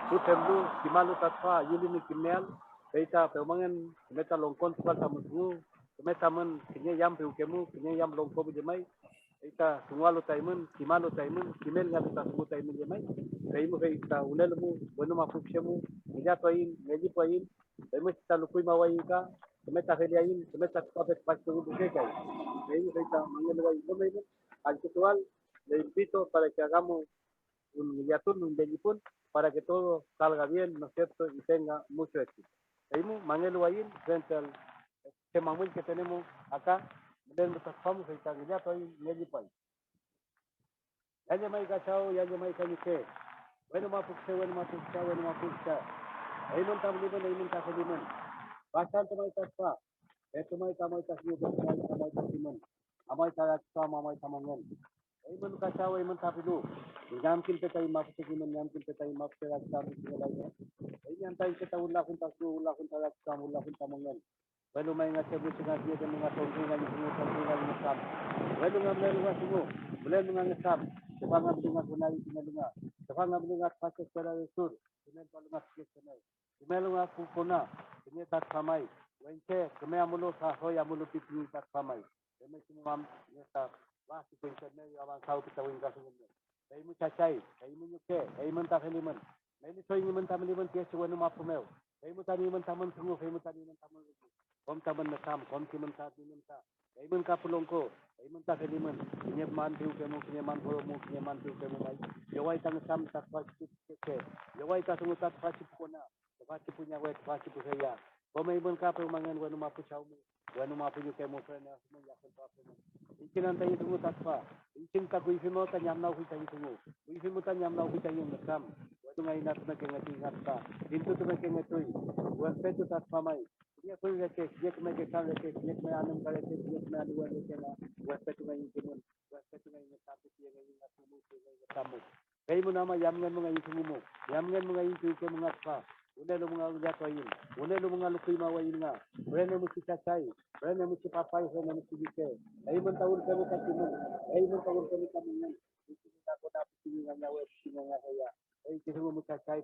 Putemlu, Kimalu Tatwa, Yulini Kimel, Beta Pemangan, Meta Longkon, Kwatamu, Metaman, Kinya Yam Pukemu, Kinya Yam Longko Jamai, Eta Sumalu Taimun, Kimalu Taimun, Kimel Yabita Sumu Taimun Jamai, Taimu Veta Unelmu, Wenuma Pukemu, Mijatoin, Mejipoin, Temesta Lukui Mawaika, Meta Heliain, Meta Puppet Pastu Bukekai, Veta Mangan, al actual le invito para que hagamos un Yatur, un Yelipun, para que todo salga bien, ¿no es cierto? Y tenga mucho éxito. Seguimos, Manuel Guayín, frente al Chemamuil que tenemos acá, de nuestras famosos y candidatos ahí, Yelipay. Ya llamé cachao, ya llamé cañuque. Bueno, más puxa, bueno, más puxa, bueno, más puxa. Ahí no está libre, ahí no está feliz. Bastante más está. Esto más está, más está, más está, Simón. Amay tarak sama, amay tamangan. Ay man kasawa, ay man tapilu. Ngam kin petay mapasikiman, ngam kin petay mapasarak sa amin sinalaya. Ay ngantay kita ula kun tasu, ula kun tarak sama, ula kun tamangan. Bueno, may nga sabi sa nga ng mga tongkingan, yung tongkingan ng sam. Bueno, nga meron nga sumo. Mula nga nga sam. Saka nga nga kunay tinalunga. Saka nga nga pasok sa sur. Sinel pa nga sinel. Sinel nga kupuna. Sinel tak samay. Wenche, kami amulo sa hoy amulo pipi tak samay. Kami sinumam nesta wah si internet abang tahu kita wing kasungan. Kay mo chachay, kay mo nyuke, kay mo ta khaliman. May ni soy ni man ta maliman tiya si wanu mapumel. Kay mo tani man taman sungo, kay mo tani man taman kom taman na sam, kom ti man ta ti man ta. Kay mo ka pulong ko, kay mo ta khaliman. Kinya man tiu ke mo, kinya man ho mo, kinya man tiu ke mo mai. Yawai tang sam tak pa ke. Yawai ta sungo tak pa chip ko na. Pa chip punya wet pa chip saya. Komay mo ka pa mangan wanu mapuchaw mo. Wanu mapunyo ke mo friend na mo yakon pa mo. Ikinan tayo tungo takpa. Ikin ka kuifi mo ta nyamnaw kuy tayo tungo. Kuifi mo ta nyamnaw kuy tayo nakam. Wadu nga inat na kengati ngata. Hinto to na kengatoy. Waspeto takpa may. Kaya kuy reke, yek may kekan reke, yek may anong ka reke, yek may aluwan reke na. Waspeto nga yung kinon. Waspeto nga yung nakapit siya nga yung nasumo siya nga yung nakamo. Kaya mo naman yamngan mo nga yung tungo mo. Yamngan mo nga yung tuyo mga pa. Una lo mga ulat wayin. Una lo mga lukoy mawayin nga. Una mo si Cachay. Una mo si Papay. Una mo si Bike. Ay man tawul kami katimun. Ay man tawul kami kamungan. Ito na ko na pisingan nga web sinanga kaya. Ay kisa mo Cachay.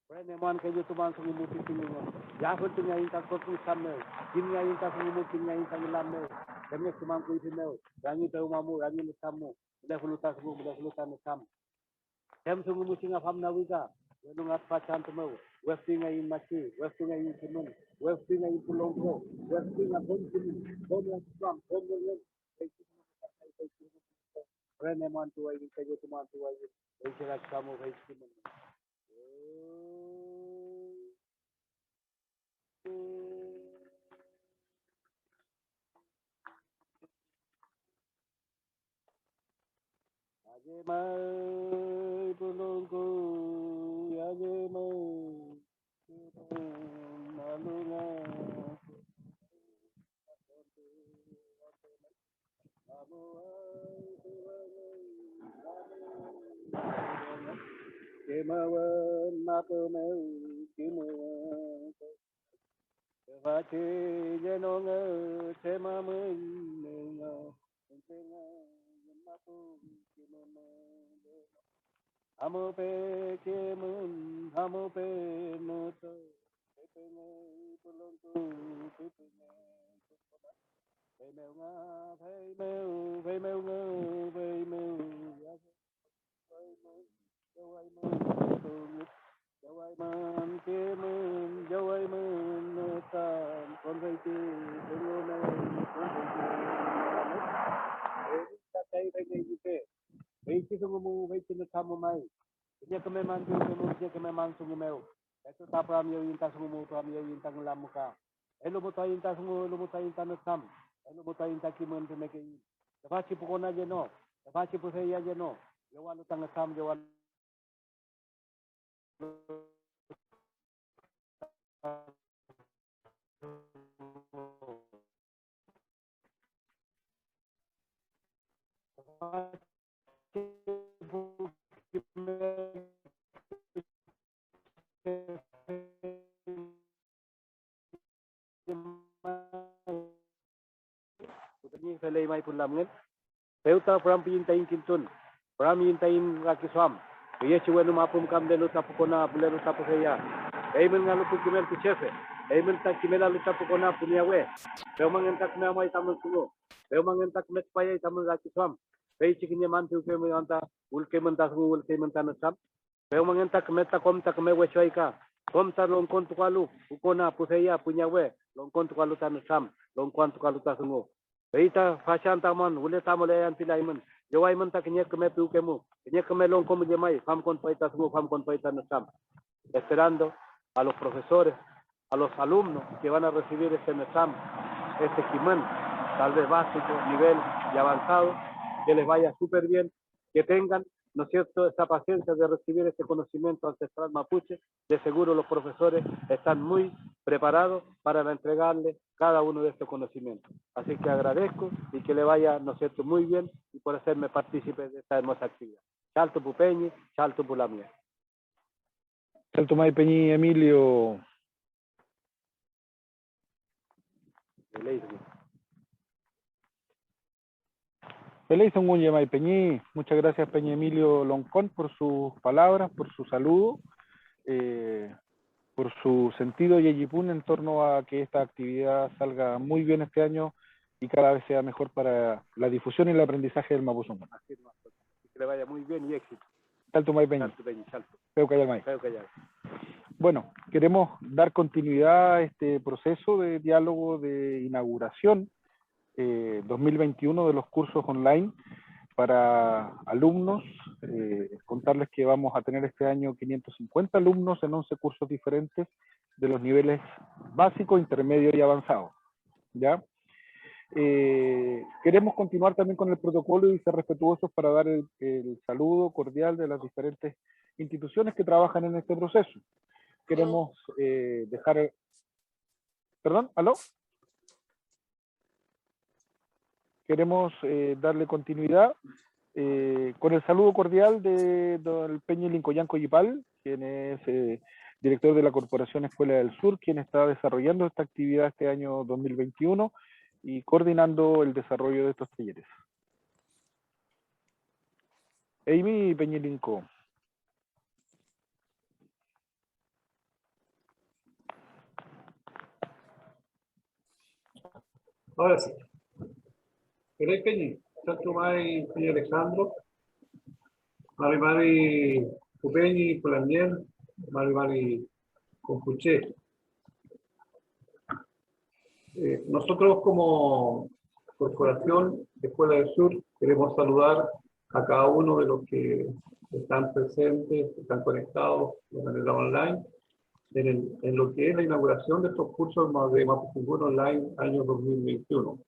Una man kayo tuman sa mo pisingan. Yakon tingayin ta ko kung samme. Tingayin ta sa mo tingayin ta lamme. Kami tuman ko itinaw. Rangi tayo mamu, rangi mo sammo. Mula hulutas mo, mula hulutan mo sam. Hem sungu mo singa fam nawika. Wenu ngat pacan temo, westi ngayin mati, westi ngayin temen, westi ngayin pulongko, westi ngayin temen, bom yang Islam, bom yang Rene man tu ayin, kayo tuman tu ayin, ay sila kamu ay temen. Aje mai pulongko, aje mai malunga. Kemawan mapemeu kemawan Vache jenonga temamen nenga tenga mapu kemaman amope kemun amope noto tenga pulontu tenga Femeu nga femeu nga femeu Jawai man kemen jawai man netam kon vai ti tengo na kon vai ti ta kai vai nei ke vai ti sungu mu vai ti na tamu mai dia ke memang dia ke memang sungu meu itu ta pram yo inta sungu mu pram yo inta ngulam muka elo mo ta inta sungu lo mo ta inta na tam elo mo ta inta kimen te meke dapat si pukona je no dapat si pusaya je no yo walu tang tam yo walu Putanya selai mai pun lam kan. Peuta pram pintain kintun. Pram pintain kaki swam. Ye chiwe no mapum kam de luta pukona bulero tapu ya. Eimen ngalu pukimel ku chefe. Eimen tak kimela luta pukona punya we. Pero mangentak me amai tamu sungo. Pero mangentak me paya tamu zaki swam. Pei chikinye mantu ke me anta ulke mentas ulke mentana sam. Pero mangentak me ta kom tak me we choika. Kom ta long kontu kalu ukona puseya punya we. Long kontu kalu tan sam. Long kontu kalu ta sungo. Peita fashion taman ule tamole yan pilaimen. Jawai men tak nyek me piu kemu. Nyek me long como llamai, fam con paita sumo, fam con paita no sam. Esperando a los profesores, a los alumnos que van a recibir este MESAM, este Jimán, tal vez básico, nivel y avanzado, que les vaya súper bien, que tengan, ¿no es cierto?, esa paciencia de recibir este conocimiento ancestral mapuche. De seguro los profesores están muy preparados para entregarle cada uno de estos conocimientos. Así que agradezco y que le vaya, ¿no es cierto?, muy bien y por hacerme partícipe de esta hermosa actividad. Chalto Pupeñi, Chalto Pulamia. Chalto Mai Peñi Emilio. Feliz Mai Peñi. Muchas gracias Peñi Emilio Loncón por sus palabras, por su saludo, por su sentido yeyipún en torno a que esta actividad salga muy bien este año y cada vez sea mejor para la difusión y el aprendizaje del Mapuzungún. Que le vaya muy bien y éxito. Chalto Mai Peñi. Chalto Peñi, Chalto. Peucayal Mai. Peucayal. Bueno, queremos dar continuidad a este proceso de diálogo de inauguración 2021 de los cursos online para alumnos. Contarles que vamos a tener este año 550 alumnos en 11 cursos diferentes de los niveles básico, intermedio y avanzado. ¿Ya? Queremos continuar también con el protocolo y ser respetuosos para dar el saludo cordial de las diferentes instituciones que trabajan en este proceso. Queremos dejar... ¿Perdón? ¿Aló? Queremos darle continuidad con el saludo cordial de don Peñi Lincoyanco Yipal, quien es director de la Corporación Escuela del Sur, quien está desarrollando esta actividad este año 2021 y coordinando el desarrollo de estos talleres. Amy Peñi Linco. Ahora sí. Querés Peñi, Santo Mai Peñi Alejandro, Mari Pupeñi Polaniel, Mari Compuché. Nosotros como Corporación de Escuela del Sur queremos saludar a cada uno de los que están presentes, que están conectados de manera online, en lo que es la inauguración de estos cursos de Mapuzungún Online año 2021.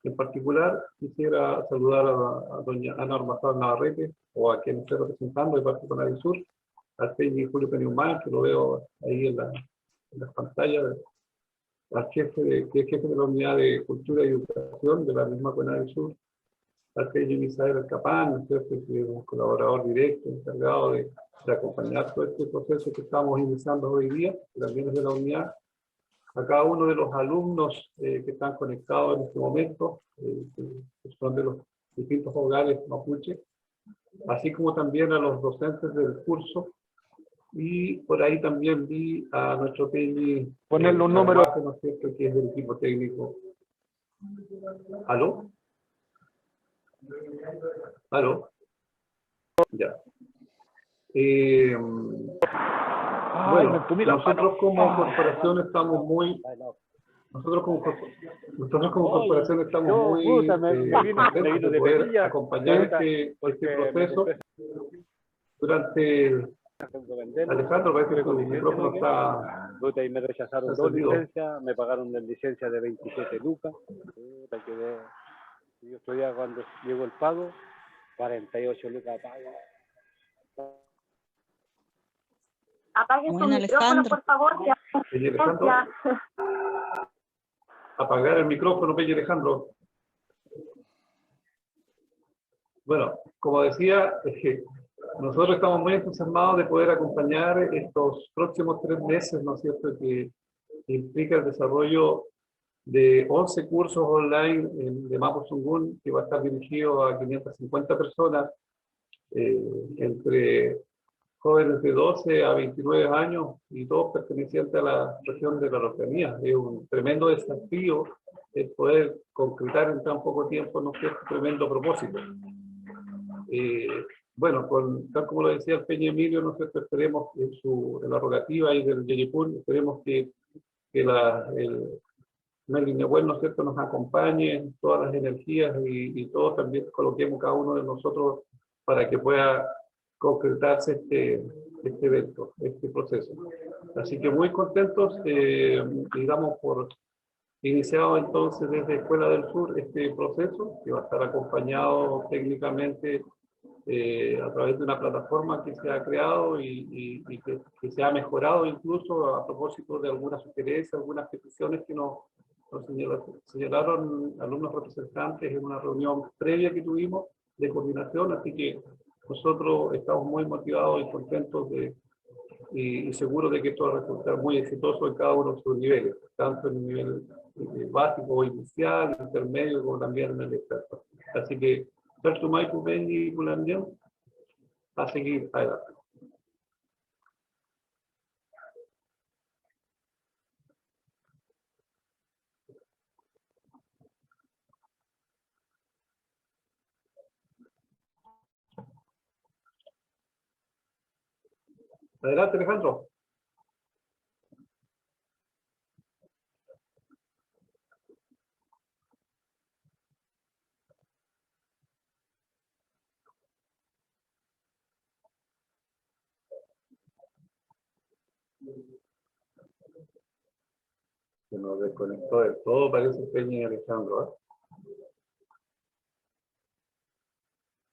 En particular, quisiera saludar a doña Ana Ormazal Navarrete, o a quien estoy representando de parte con Sur, al Peñi Julio Peniumán, que lo veo ahí en las pantallas, al jefe que es jefe de la Unidad de Cultura y Educación de la misma Conadi Sur, al Peñi Misael Capán, que es un colaborador directo, encargado de acompañar todo este proceso que estamos iniciando hoy día, que también es de la unidad, a cada uno de los alumnos que están conectados en este momento, que son de los distintos hogares mapuche, así como también a los docentes del curso, y por ahí también vi a nuestro Peñi, ponerle un número, ¿no es cierto?, que es del equipo técnico. ¿Aló? ¿Aló? Ya. Bueno, nosotros como corporación estamos muy... Nosotros como corporación estamos muy contentos de poder acompañar este proceso. Durante... Alejandro, parece que tu micrófono está... Y me rechazaron 2 licencias, me pagaron la licencia de 27 lucas. Yo estudiaba cuando llegó el pago, 48 lucas pago. Apaguen su micrófono, por favor. Peñi Alejandro. Apagar el micrófono, Peñi Alejandro. Bueno, como decía, nosotros estamos muy entusiasmados de poder acompañar estos próximos 3 meses, ¿no es cierto?, que implica el desarrollo de 11 cursos online de Mapuzungún, que va a estar dirigido a 550 personas, entre jóvenes de 12 a 29 años y todos pertenecientes a la región de la Araucanía. Es un tremendo desafío el poder concretar en tan poco tiempo nuestro tremendo propósito. Bueno, tal como lo decía el Peña Emilio, nosotros esperemos en la rogativa y del Yeyipul, esperemos que el Melvin Nehuel, ¿no es cierto?, nos acompañe en todas las energías y todos también coloquemos cada uno de nosotros para que pueda concretarse este evento, este proceso. Así que muy contentos, y damos por iniciado entonces desde Escuela del Sur este proceso, que va a estar acompañado técnicamente a través de una plataforma que se ha creado y que se ha mejorado incluso a propósito de algunas sugerencias, algunas peticiones que nos señalaron alumnos representantes en una reunión previa que tuvimos de coordinación, así que nosotros estamos muy motivados y contentos y seguros de que esto va a resultar muy exitoso en cada uno de sus niveles, tanto en el nivel básico o inicial, intermedio, como también en el experto. Así que, Pertumay, Pupendi y Pulandian, a seguir adelante. Adelante, Alejandro. Se nos desconectó del todo, parece Peña y Alejandro.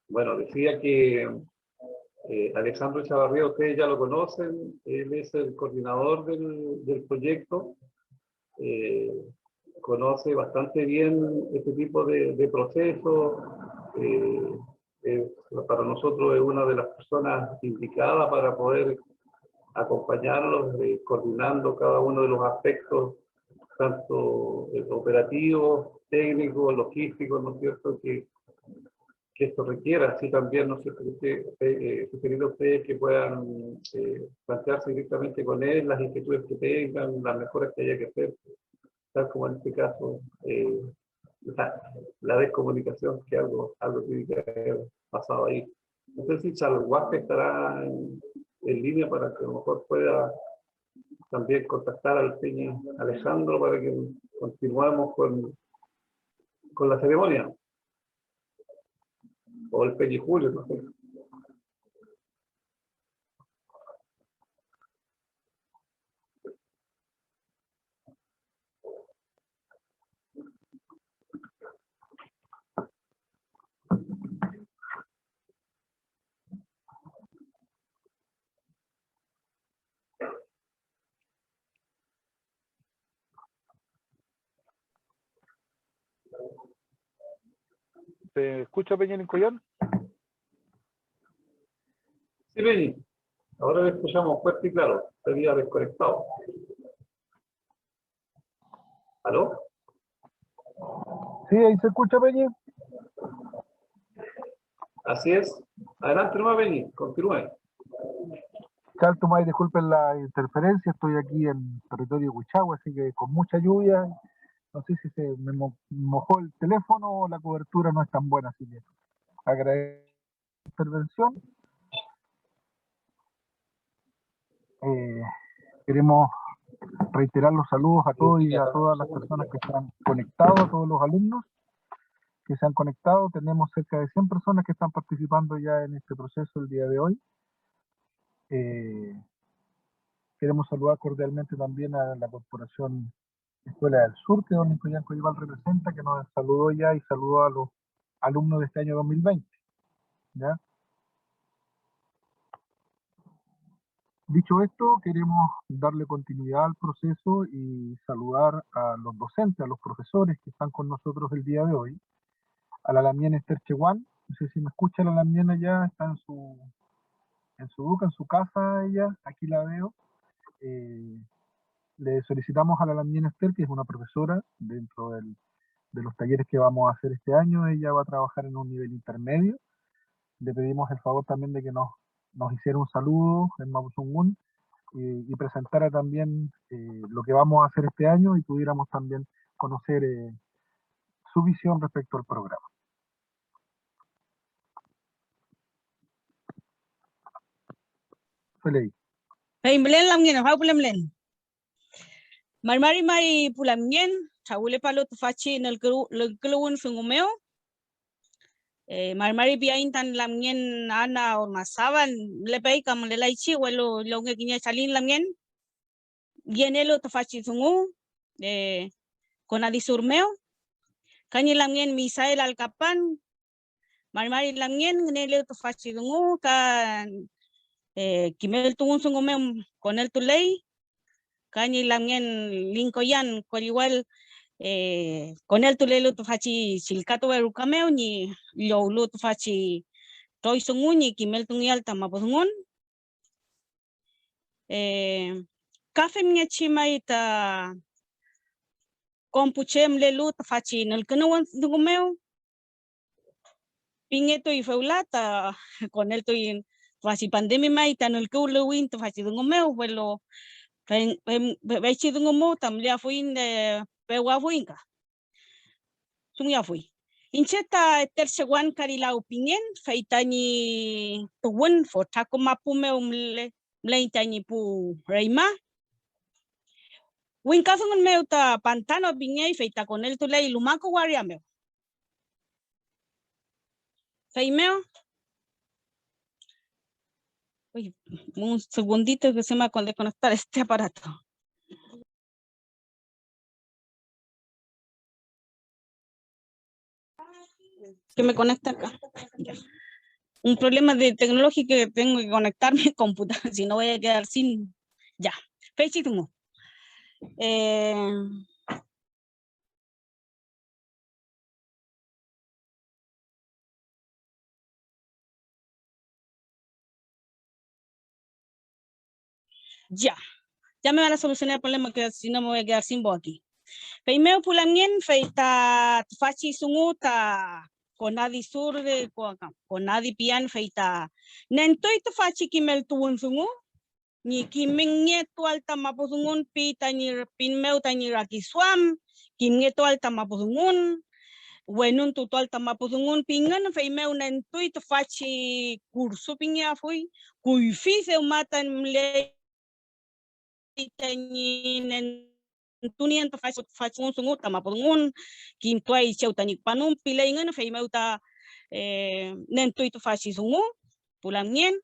Bueno, decía que Alejandro Chavarría, ustedes ya lo conocen, él es el coordinador del proyecto, conoce bastante bien este tipo de procesos, para nosotros es una de las personas indicadas para poder acompañarlos, coordinando cada uno de los aspectos, tanto operativos, técnicos, logísticos, ¿no es cierto?, que esto requiera. Así también, ¿no es cierto?, sugerir a ustedes que puedan plantearse directamente con él las inquietudes que tengan, las mejoras que haya que hacer, tal como en este caso la descomunicación, que algo tiene que haber pasado ahí. No sé si Chalhuasca estará en línea para que a lo mejor pueda también contactar al Peña Alejandro para que continuemos con la ceremonia. O el Peña Julio, no sé. ¿Se escucha, Peña Lincoln? Sí, Peña. Ahora lo escuchamos fuerte y claro. Se había desconectado. ¿Aló? Sí, ahí se escucha, Peña. Así es. Adelante, nomás, Peña. Continúe. Chaltumay, disculpen la interferencia, estoy aquí en territorio de Huichagua, así que con mucha lluvia, no sé si se me mojó el teléfono o la cobertura no es tan buena, así que agradezco la intervención. Queremos reiterar los saludos a todos y a todas las personas que están conectados, a todos los alumnos que se han conectado. Tenemos cerca de 100 personas que están participando ya en este proceso el día de hoy. Queremos saludar cordialmente también a la Corporación Escuela del Sur, que don Nicolás Coyval representa, que nos saludó ya y saludó a los alumnos de este año 2020. ¿Ya? Dicho esto, queremos darle continuidad al proceso y saludar a los docentes, a los profesores que están con nosotros el día de hoy. A la Lamien Esther Cheguán, no sé si me escucha la Lamien allá, está en su en su casa ella, aquí la veo. Le solicitamos a la Lamien Esther, que es una profesora dentro de los talleres que vamos a hacer este año. Ella va a trabajar en un nivel intermedio le pedimos el favor también de que nos hiciera un saludo en Mapuzungún y presentara también lo que vamos a hacer este año y pudiéramos también conocer su visión respecto al programa. Feliz. Paimblen lamgen, how pulemlen. Mari pulamgen, chawule palo tufachi nalkeluun sungumeo. Mari biain tan lamgen ana or masaban lebay kam lelaichi welo longe kinya chalin lamgen. Gienelo tufachi sungu konadi surmeo. Kanyi lamgen misail alkapan. Mari lamgen nelo tufachi sungu kan kimel tungun sungumeo konel tulay. Kanyi lamgen linkoyan kwa igual con el tulelo tufachi silkato berukameo ni lo tufachi toy sungun ni kimel tungyal tamapuzungun kafe mnyachima ita kompuchem lelu tufachi nalkanawan dungumeo pingeto y feulata con el toy tufachi pandemia maita nalkulewin tufachi dungumeo vuelo vechi dungumo tamlia fuin pewa fuinka sumia fui incheta terceguan karila opinion feitani tuwen for taco mapume mleintani pu reima winkasun meuta pantano biñei feita con el tulei lumaco guariameo feimeo. Uy, un segundito que se me acaba de conectar este aparato. Que me conecta acá. Ya. Un problema de tecnológico que tengo que conectar mi computadora, si no voy a quedar sin. Ya. Fechitungo. Ya me van a solucionar el problema que si no me voy a quedar sin voz aquí. Primero pulamien feita fachi sunguta konadi sur de konadi pian feita nentoy to fachi kimel tuun sungu ni kimenge to alta mapusungun pita ni pinmeu tani rakiswam kimenge to alta mapusungun wenun to alta mapusungun pingan feimeu nentoy to fachi kurso pinya fui kuifi se matan mle tani tunian to facun sungut tama pungun kim tuai cheutani panum pilaingan feimeuta nentui to faci sungu pulamien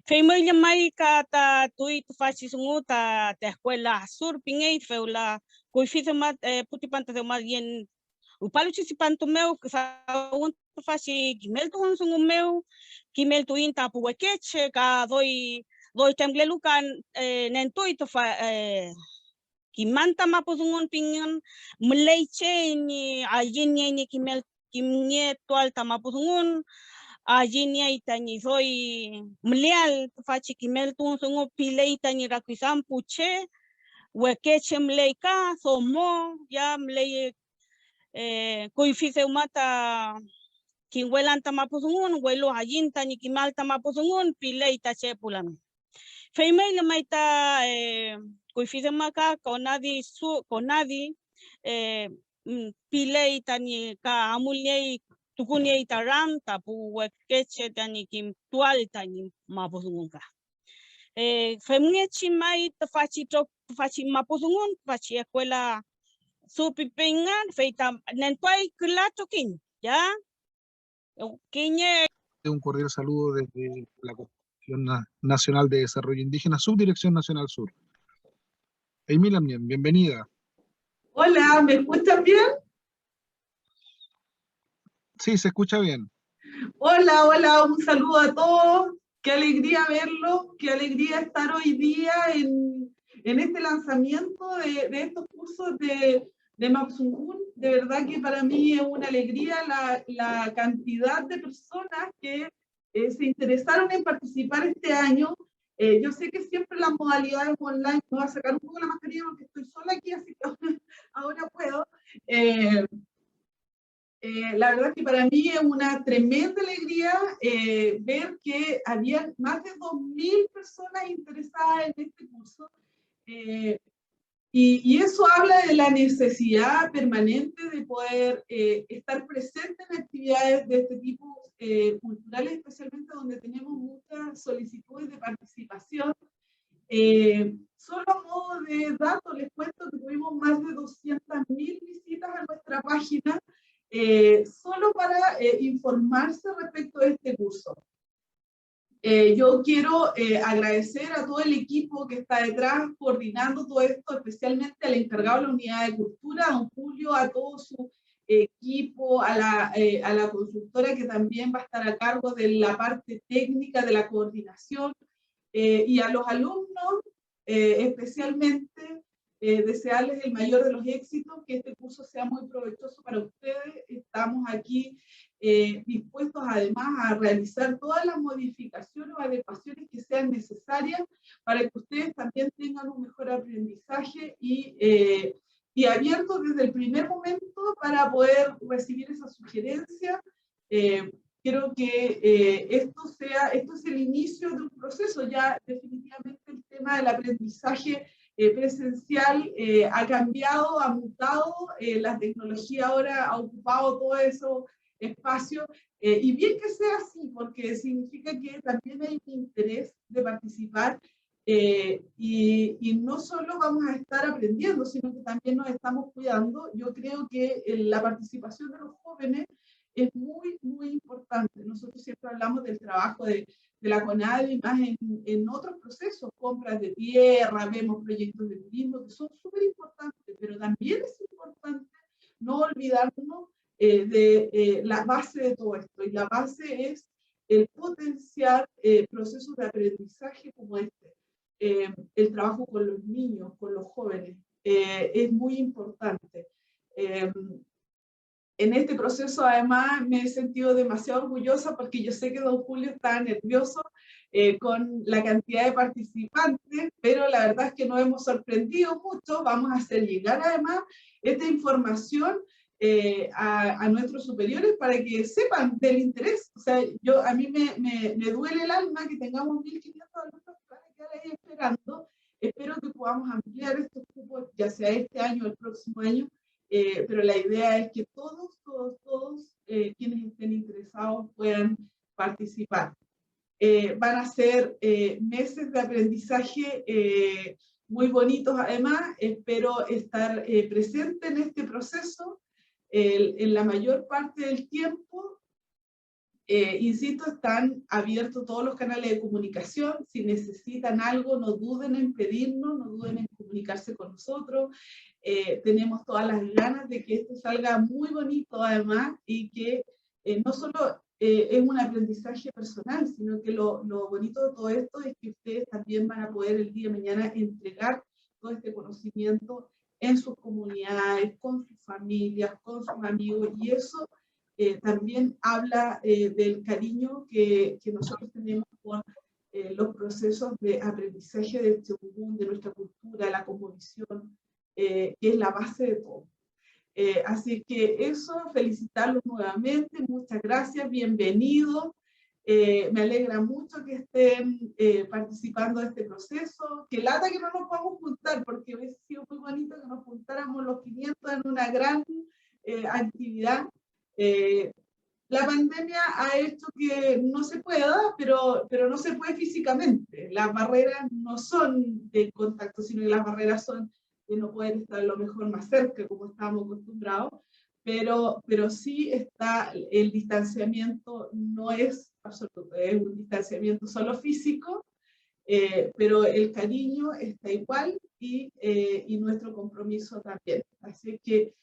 feimeunya mai kata tui to faci sungu ta escuela sur pingei feula kuifite mat putipanta de mat yen upalu chisipantu meu que faun to faci kimel to sungu meu kimel tu inta puwekeche ka doi temblelukan nentui to fa kimanta mapuzungun pingan mleiche ni ajinya ni kimnie tual tamapuzungun ajinya itani soy mleal fachi kimel tun sungu pilei tani rakisam puche wekeche mleika somo ya mlei kuifise umata kinwelan tamapuzungun welo ajinta ni kimal tamapuzungun pilei tache pulam feimei lemaita kuifise maka konadi pilei tani ka amulei tukunyei taram tapu wekeche tani kim tual tani mapuzungun ka femnie chimai fachi mapuzungun fachi escuela supipingan feita nentuai klatokin ya kiñe un cordial saludo desde la Corporación Nacional de Desarrollo Indígena, Subdirección Nacional Sur. Emil Amien, bienvenida. Hola, ¿me escuchan bien? Sí, se escucha bien. Hola, un saludo a todos. Qué alegría verlo, qué alegría estar hoy día en este lanzamiento de estos cursos de Mapuzungún. De verdad que para mí es una alegría la cantidad de personas que se interesaron en participar este año. Yo sé que siempre las modalidades online, me voy a sacar un poco la mascarilla porque estoy sola aquí, así que ahora puedo. La verdad que para mí es una tremenda alegría ver que había más de 2000 personas interesadas en este curso. Y eso habla de la necesidad permanente de poder estar presente en actividades de este tipo culturales, especialmente donde tenemos muchas solicitudes de participación. Solo a modo de datos les cuento que tuvimos más de 200.000 visitas a nuestra página solo para informarse respecto de este curso. Yo quiero agradecer a todo el equipo que está detrás coordinando todo esto, especialmente al encargado de la unidad de cultura, a don Julio, a todo su equipo, a la consultora que también va a estar a cargo de la parte técnica de la coordinación, y a los alumnos, especialmente desearles el mayor de los éxitos, que este curso sea muy provechoso para ustedes. Estamos aquí dispuestos además a realizar todas las modificaciones o adecuaciones que sean necesarias para que ustedes también tengan un mejor aprendizaje y abiertos desde el primer momento para poder recibir esas sugerencias. Quiero que esto es el inicio de un proceso. Ya definitivamente el tema del aprendizaje presencial ha cambiado, ha mutado, la tecnología ahora ha ocupado todo eso espacio, y bien que sea así, porque significa que también hay un interés de participar, y no solo vamos a estar aprendiendo, sino que también nos estamos cuidando. Yo creo que la participación de los jóvenes es muy, muy importante. Nosotros siempre hablamos del trabajo de la CONADI, más en otros procesos, compras de tierra, vemos proyectos de turismo que son súper importantes, pero también es importante no olvidarnos de la base de todo esto, y la base es el potenciar procesos de aprendizaje como este. El trabajo con los niños, con los jóvenes, es muy importante. En este proceso, además, me he sentido demasiado orgullosa porque yo sé que don Julio estaba nervioso con la cantidad de participantes, pero la verdad es que nos hemos sorprendido mucho. Vamos a hacer llegar, además, esta información a nuestros superiores para que sepan del interés. O sea, a mí me duele el alma que tengamos 1.500 alumnos que van a quedar ahí esperando. Espero que podamos ampliar estos cupos, ya sea este año o el próximo año, pero la idea es que todos quienes estén interesados puedan participar. Van a ser meses de aprendizaje muy bonitos. Además, espero estar presente en este proceso en la mayor parte del tiempo. Insisto, están abiertos todos los canales de comunicación. Si necesitan algo, no duden en pedirnos, no duden en comunicarse con nosotros. Tenemos todas las ganas de que esto salga muy bonito, además, y que no solo es un aprendizaje personal, sino que lo bonito de todo esto es que ustedes también van a poder el día de mañana entregar todo este conocimiento en sus comunidades, con sus familias, con sus amigos, y eso también habla del cariño que nosotros tenemos por los procesos de aprendizaje del Chocugún, de nuestra cultura, la cosmovisión, que es la base de todo. Así que eso, felicitarlos nuevamente, muchas gracias, bienvenidos. Me alegra mucho que estén participando de este proceso. Qué lata que no nos podamos juntar, porque hubiese sido muy bonito que nos juntáramos los 500 en una gran actividad. La pandemia ha hecho que no se pueda, pero no se puede físicamente. Las barreras no son de contacto, sino que las barreras son de no poder estar a lo mejor más cerca, como estábamos acostumbrados, pero sí está el distanciamiento, no es absoluto, es un distanciamiento solo físico, pero el cariño está igual, y nuestro compromiso también. Así que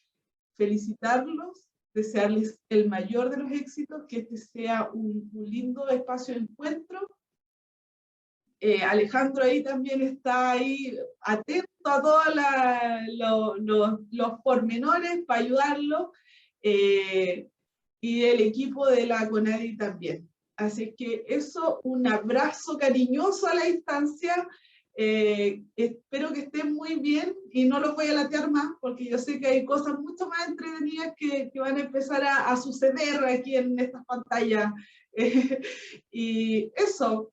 felicitarlos, desearles el mayor de los éxitos, que este sea un lindo espacio de encuentro. Alejandro ahí también está ahí atento a todos los pormenores para ayudarlo, y el equipo de la CONADI también. Así que eso, un abrazo cariñoso a la distancia, Espero que estén muy bien y no los voy a latear más porque yo sé que hay cosas mucho más entretenidas que van a empezar a suceder aquí en estas pantallas. Y eso,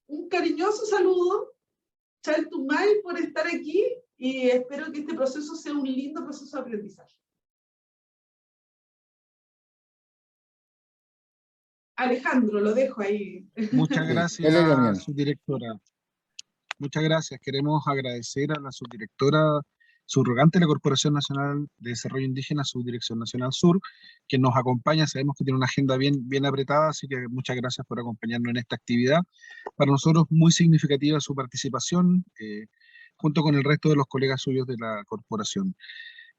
un cariñoso saludo, Chaltumay, por estar aquí y espero que este proceso sea un lindo proceso de aprendizaje. Alejandro, lo dejo ahí. Muchas Sí, gracias, él es Damián. subdirectora. Muchas gracias. Queremos agradecer a la subdirectora subrogante de la Corporación Nacional de Desarrollo Indígena, Subdirección Nacional Sur, que nos acompaña. Sabemos que tiene una agenda bien apretada, así que muchas gracias por acompañarnos en esta actividad. Para nosotros muy significativa su participación, junto con el resto de los colegas suyos de la corporación.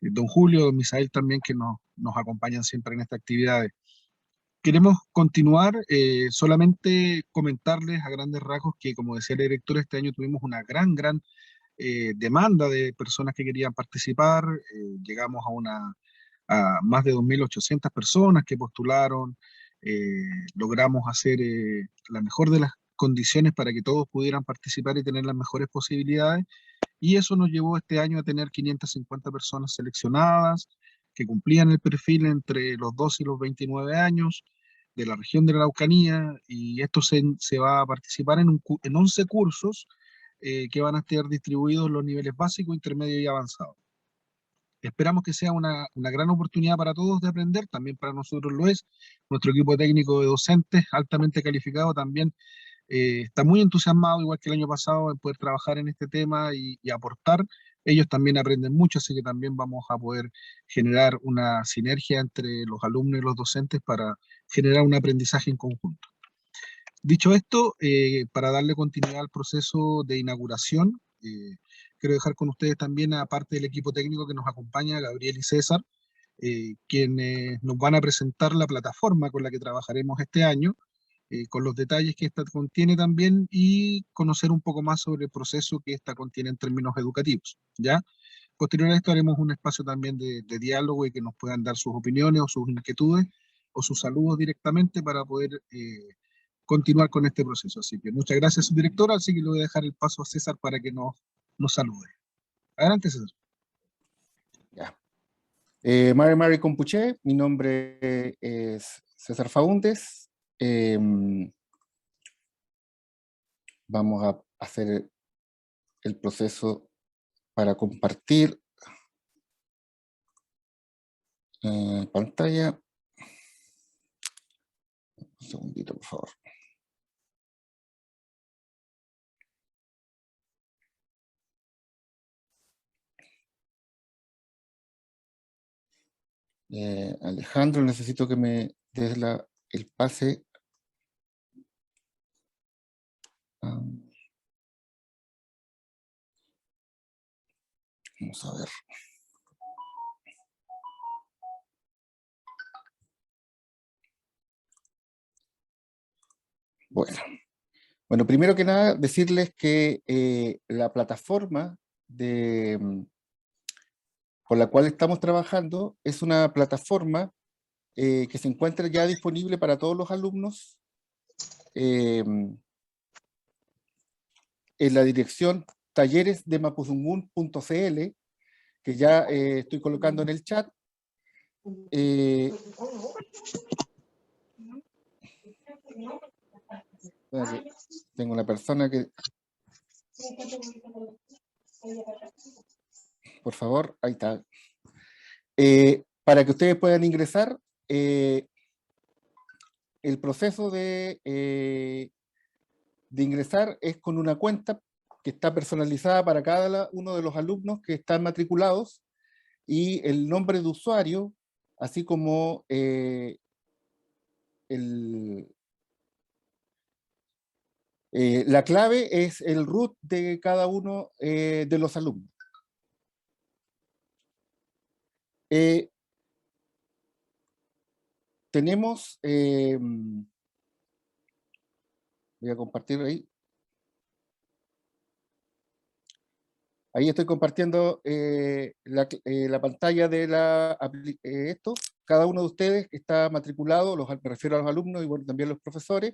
Don Julio, don Misael también, que nos acompañan siempre en estas actividades. Queremos continuar, solamente comentarles a grandes rasgos que, como decía el director, este año tuvimos una gran demanda de personas que querían participar. Llegamos a más de 2.800 personas que postularon. Logramos hacer la mejor de las condiciones para que todos pudieran participar y tener las mejores posibilidades. Y eso nos llevó este año a tener 550 personas seleccionadas que cumplían el perfil entre los 12 y los 29 años de la región de la Araucanía, y esto se va a participar en 11 cursos que van a estar distribuidos en los niveles básico, intermedio y avanzado. Esperamos que sea una gran oportunidad para todos de aprender, también para nosotros lo es. Nuestro equipo técnico de docentes altamente calificado también está muy entusiasmado, igual que el año pasado, en poder trabajar en este tema y aportar. Ellos también aprenden mucho, así que también vamos a poder generar una sinergia entre los alumnos y los docentes para generar un aprendizaje en conjunto. Dicho esto, para darle continuidad al proceso de inauguración, quiero dejar con ustedes también, aparte del equipo técnico que nos acompaña, Gabriel y César, quienes nos van a presentar la plataforma con la que trabajaremos este año, con los detalles que esta contiene también, y conocer un poco más sobre el proceso que esta contiene en términos educativos, ¿ya? Posterior a esto haremos un espacio también de diálogo y que nos puedan dar sus opiniones o sus inquietudes o sus saludos directamente para poder continuar con este proceso. Así que muchas gracias, subdirectora, así que le voy a dejar el paso a César para que nos salude. Adelante, César. Ya. Mari Compuché, mi nombre es César Faúndez. Vamos a hacer el proceso para compartir pantalla. Un segundito, por favor. Alejandro, necesito que me des el pase. Vamos a ver. Bueno, primero que nada, decirles que la plataforma por la cual estamos trabajando es una plataforma que se encuentra ya disponible para todos los alumnos en la dirección talleresdemapudungun.cl, que ya estoy colocando en el chat. Tengo una persona que... Por favor, ahí está. Para que ustedes puedan ingresar, el proceso de ingresar es con una cuenta que está personalizada para cada uno de los alumnos que están matriculados, y el nombre de usuario, así como la clave es el root de cada uno de los alumnos. Tenemos, voy a compartir ahí. Ahí estoy compartiendo la pantalla de esto. Cada uno de ustedes está matriculado, me refiero a los alumnos y bueno, también los profesores,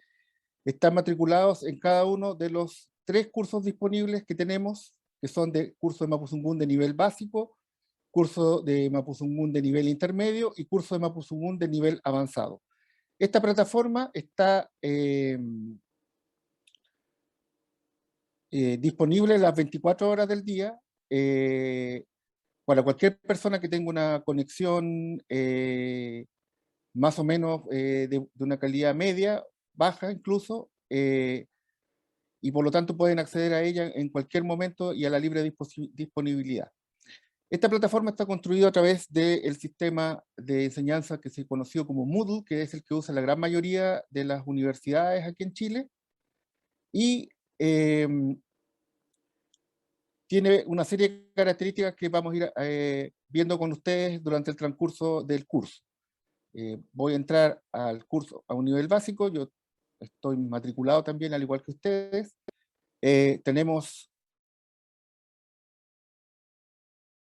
están matriculados en cada uno de los 3 cursos disponibles que tenemos, que son de curso de Mapuzungún de nivel básico, curso de Mapuzungún de nivel intermedio y curso de Mapuzungún de nivel avanzado. Esta plataforma está disponible las 24 horas del día para cualquier persona que tenga una conexión más o menos de una calidad media, baja incluso, y por lo tanto pueden acceder a ella en cualquier momento y a la libre disponibilidad. Esta plataforma está construida a través del sistema de enseñanza que se conoció como Moodle, que es el que usa la gran mayoría de las universidades aquí en Chile, y tiene una serie de características que vamos a ir viendo con ustedes durante el transcurso del curso. Voy a entrar al curso a un nivel básico, yo estoy matriculado también, al igual que ustedes. Tenemos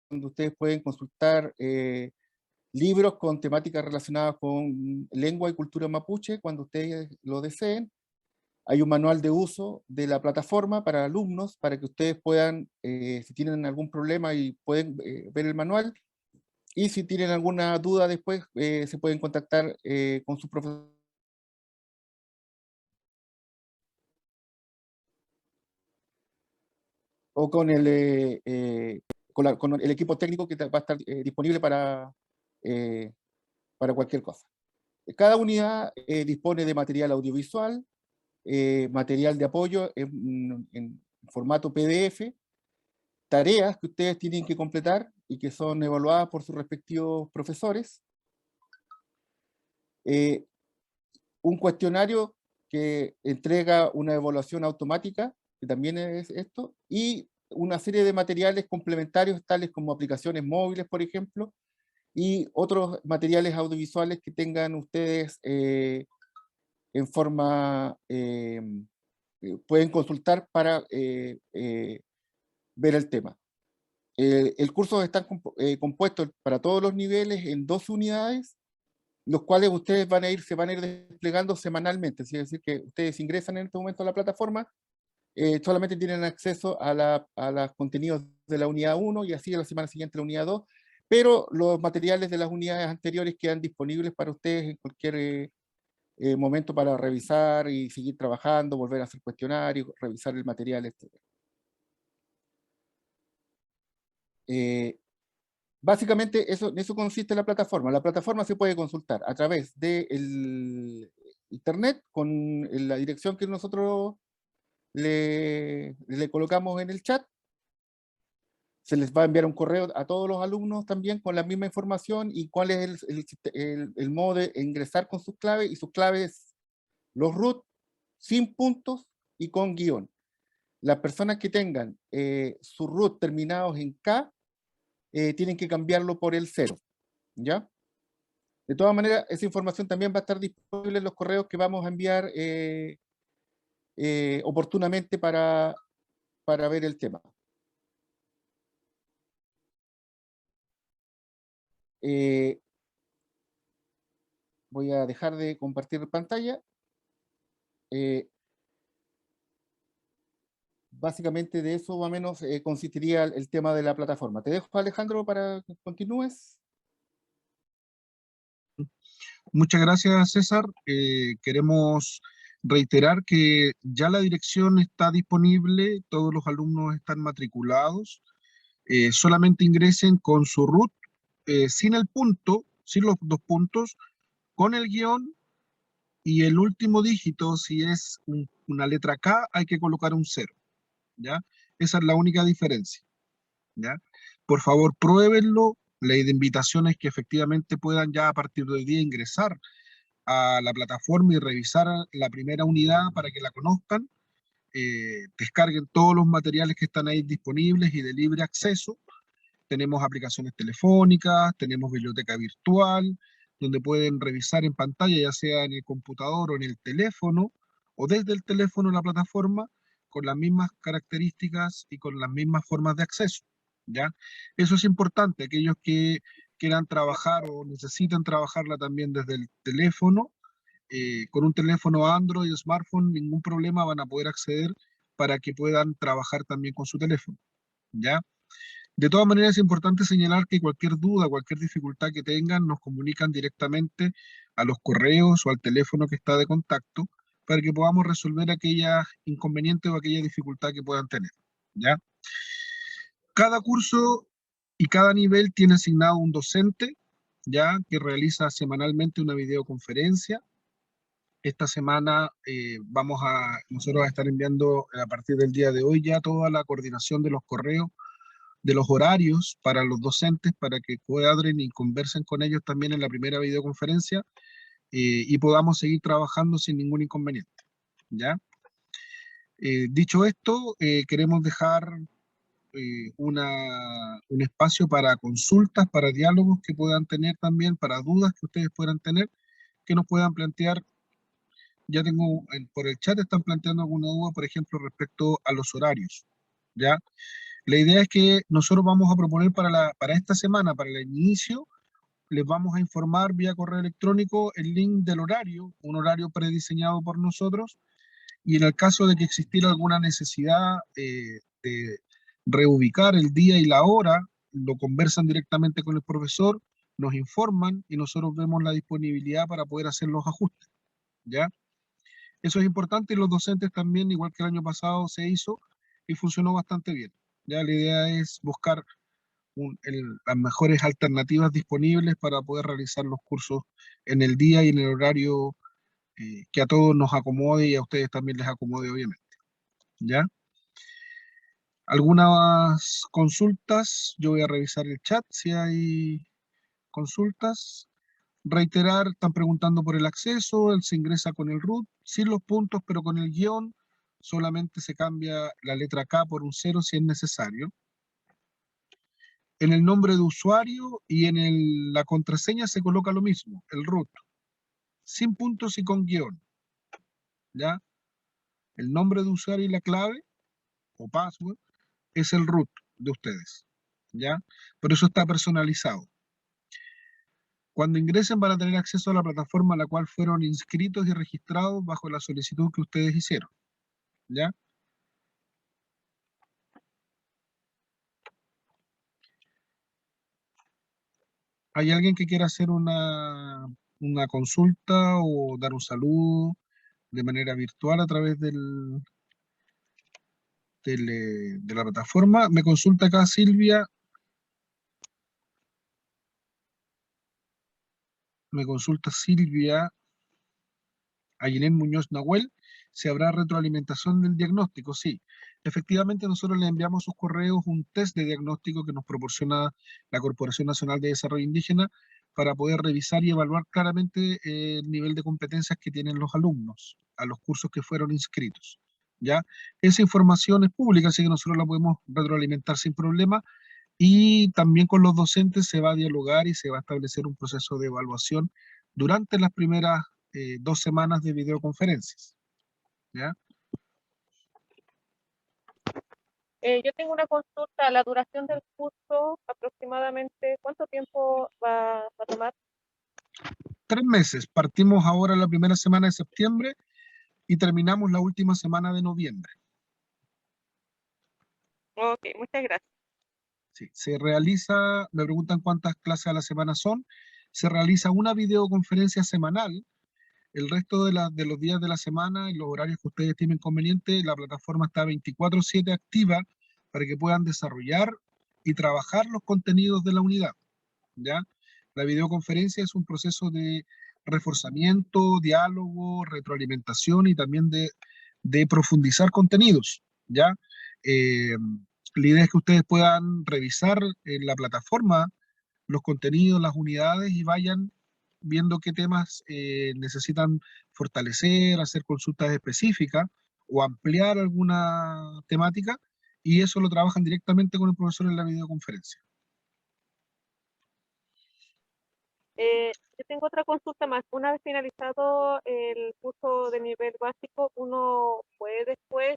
donde ustedes pueden consultar libros con temáticas relacionadas con lengua y cultura mapuche, cuando ustedes lo deseen. Hay un manual de uso de la plataforma para alumnos, para que ustedes puedan, si tienen algún problema, y pueden ver el manual, y si tienen alguna duda después, se pueden contactar con su profesor. O con el, con el equipo técnico que va a estar disponible para cualquier cosa. Cada unidad dispone de material audiovisual, material de apoyo en formato PDF, tareas que ustedes tienen que completar y que son evaluadas por sus respectivos profesores, un cuestionario que entrega una evaluación automática, que también es esto, y una serie de materiales complementarios, tales como aplicaciones móviles, por ejemplo, y otros materiales audiovisuales que tengan ustedes en forma, pueden consultar para ver el tema. El curso está compuesto para todos los niveles en 12 unidades, los cuales ustedes se van a ir desplegando semanalmente. Es decir, que ustedes ingresan en este momento a la plataforma, solamente tienen acceso a los contenidos de la unidad 1 y así a la semana siguiente la unidad 2, pero los materiales de las unidades anteriores quedan disponibles para ustedes en cualquier momento para revisar y seguir trabajando, volver a hacer cuestionarios, revisar el material, etc. Básicamente en eso consiste la plataforma. La plataforma se puede consultar a través del internet con la dirección que nosotros le colocamos en el chat. Se les va a enviar un correo a todos los alumnos también con la misma información y cuál es el modo de ingresar con sus claves, y sus claves los root sin puntos y con guión. Las personas que tengan sus root terminados en K tienen que cambiarlo por el 0, ¿ya? De todas maneras, esa información también va a estar disponible en los correos que vamos a enviar oportunamente para ver el tema. Voy a dejar de compartir pantalla. Básicamente de eso más o menos consistiría el tema de la plataforma. Te dejo, Alejandro, para que continúes. Muchas gracias, César. Queremos reiterar que ya la dirección está disponible, todos los alumnos están matriculados. Solamente ingresen con su root, sin el punto, sin los 2 puntos, con el guión, y el último dígito, si es una letra K, hay que colocar un 0, ¿ya? Esa es la única diferencia, ¿ya? Por favor, pruébenlo. La invitación es que efectivamente puedan ya a partir del día ingresar a la plataforma y revisar la primera unidad para que la conozcan. Descarguen todos los materiales que están ahí disponibles y de libre acceso. Tenemos aplicaciones telefónicas, tenemos biblioteca virtual, donde pueden revisar en pantalla, ya sea en el computador o en el teléfono, o desde el teléfono la plataforma, con las mismas características y con las mismas formas de acceso, ¿ya? Eso es importante. Aquellos que quieran trabajar o necesitan trabajarla también desde el teléfono, con un teléfono Android o smartphone, ningún problema, van a poder acceder para que puedan trabajar también con su teléfono, ¿ya? De todas maneras, es importante señalar que cualquier duda, cualquier dificultad que tengan, nos comunican directamente a los correos o al teléfono que está de contacto para que podamos resolver aquellas inconvenientes o aquella dificultad que puedan tener, ¿ya? Cada curso y cada nivel tiene asignado un docente, ¿ya? Que realiza semanalmente una videoconferencia. Esta semana nosotros a estar enviando a partir del día de hoy ya toda la coordinación de los correos, de los horarios para los docentes, para que cuadren y conversen con ellos también en la primera videoconferencia y podamos seguir trabajando sin ningún inconveniente, ¿ya? Dicho esto, queremos dejar un espacio para consultas, para diálogos que puedan tener también, para dudas que ustedes puedan tener, que nos puedan plantear. Ya tengo, por el chat están planteando alguna duda, por ejemplo, respecto a los horarios, ¿ya? La idea es que nosotros vamos a proponer para esta semana, para el inicio, les vamos a informar vía correo electrónico el link del horario, un horario prediseñado por nosotros, y en el caso de que existiera alguna necesidad de reubicar el día y la hora, lo conversan directamente con el profesor, nos informan y nosotros vemos la disponibilidad para poder hacer los ajustes, ¿ya? Eso es importante y los docentes también, igual que el año pasado se hizo y funcionó bastante bien. Ya la idea es buscar las mejores alternativas disponibles para poder realizar los cursos en el día y en el horario que a todos nos acomode y a ustedes también les acomode, obviamente. ¿Ya? Algunas consultas, yo voy a revisar el chat si hay consultas. Reiterar, están preguntando por el acceso, él se ingresa con el root, sin los puntos, pero con el guión, solamente se cambia la letra K por un 0 si es necesario. En el nombre de usuario y en la contraseña se coloca lo mismo, el root, sin puntos y con guión, ¿ya? El nombre de usuario y la clave, o password, es el root de ustedes, ¿ya? Por eso está personalizado. Cuando ingresen van a tener acceso a la plataforma a la cual fueron inscritos y registrados bajo la solicitud que ustedes hicieron, ¿ya? ¿Hay alguien que quiera hacer una consulta o dar un saludo de manera virtual a través de la plataforma? Me consulta acá Silvia. Me consulta Silvia Aguilén Muñoz Nahuel, ¿se habrá retroalimentación del diagnóstico? Sí, efectivamente nosotros le enviamos a sus correos un test de diagnóstico que nos proporciona la Corporación Nacional de Desarrollo Indígena para poder revisar y evaluar claramente el nivel de competencias que tienen los alumnos a los cursos que fueron inscritos, ¿ya? Esa información es pública, así que nosotros la podemos retroalimentar sin problema y también con los docentes se va a dialogar y se va a establecer un proceso de evaluación durante las primeras 2 semanas de videoconferencias, ¿ya? Yo tengo una consulta, la duración del curso aproximadamente, ¿cuánto tiempo va a tomar? 3 meses, partimos ahora la primera semana de septiembre y terminamos la última semana de noviembre. Ok, muchas gracias. Sí, se realiza, me preguntan cuántas clases a la semana son, se realiza una videoconferencia semanal. El resto de los días de la semana, en los horarios que ustedes tienen conveniente, la plataforma está 24/7 activa para que puedan desarrollar y trabajar los contenidos de la unidad, ¿ya? La videoconferencia es un proceso de reforzamiento, diálogo, retroalimentación y también de profundizar contenidos, ¿ya? La idea es que ustedes puedan revisar en la plataforma los contenidos, las unidades y vayan viendo qué temas necesitan fortalecer, hacer consultas específicas o ampliar alguna temática, y eso lo trabajan directamente con el profesor en la videoconferencia. Yo tengo otra consulta más. Una vez finalizado el curso de nivel básico, ¿uno puede después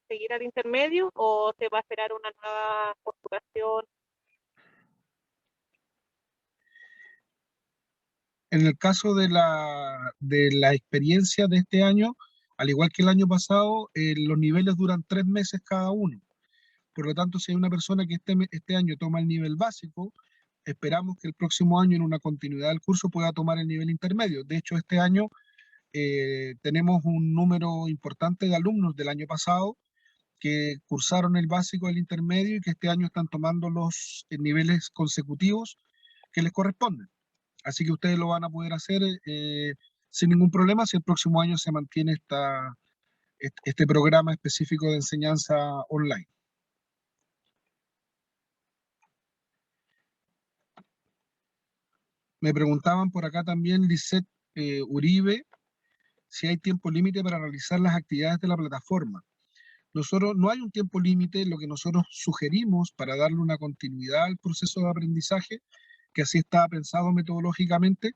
seguir al intermedio o se va a esperar una nueva postulación? En el caso de la experiencia de este año, Al igual que el año pasado, los niveles duran 3 meses cada uno. Por lo tanto, si hay una persona que este año toma el nivel básico, esperamos que el próximo año, en una continuidad del curso, pueda tomar el nivel intermedio. De hecho, este año tenemos un número importante de alumnos del año pasado que cursaron el básico, el intermedio, y que este año están tomando los niveles consecutivos que les corresponden. Así que ustedes lo van a poder hacer sin ningún problema si el próximo año se mantiene este programa específico de enseñanza online. Me preguntaban por acá también, Lisette Uribe, si hay tiempo límite para realizar las actividades de la plataforma. Nosotros no hay un tiempo límite. Lo que nosotros sugerimos para darle una continuidad al proceso de aprendizaje, que así está pensado metodológicamente,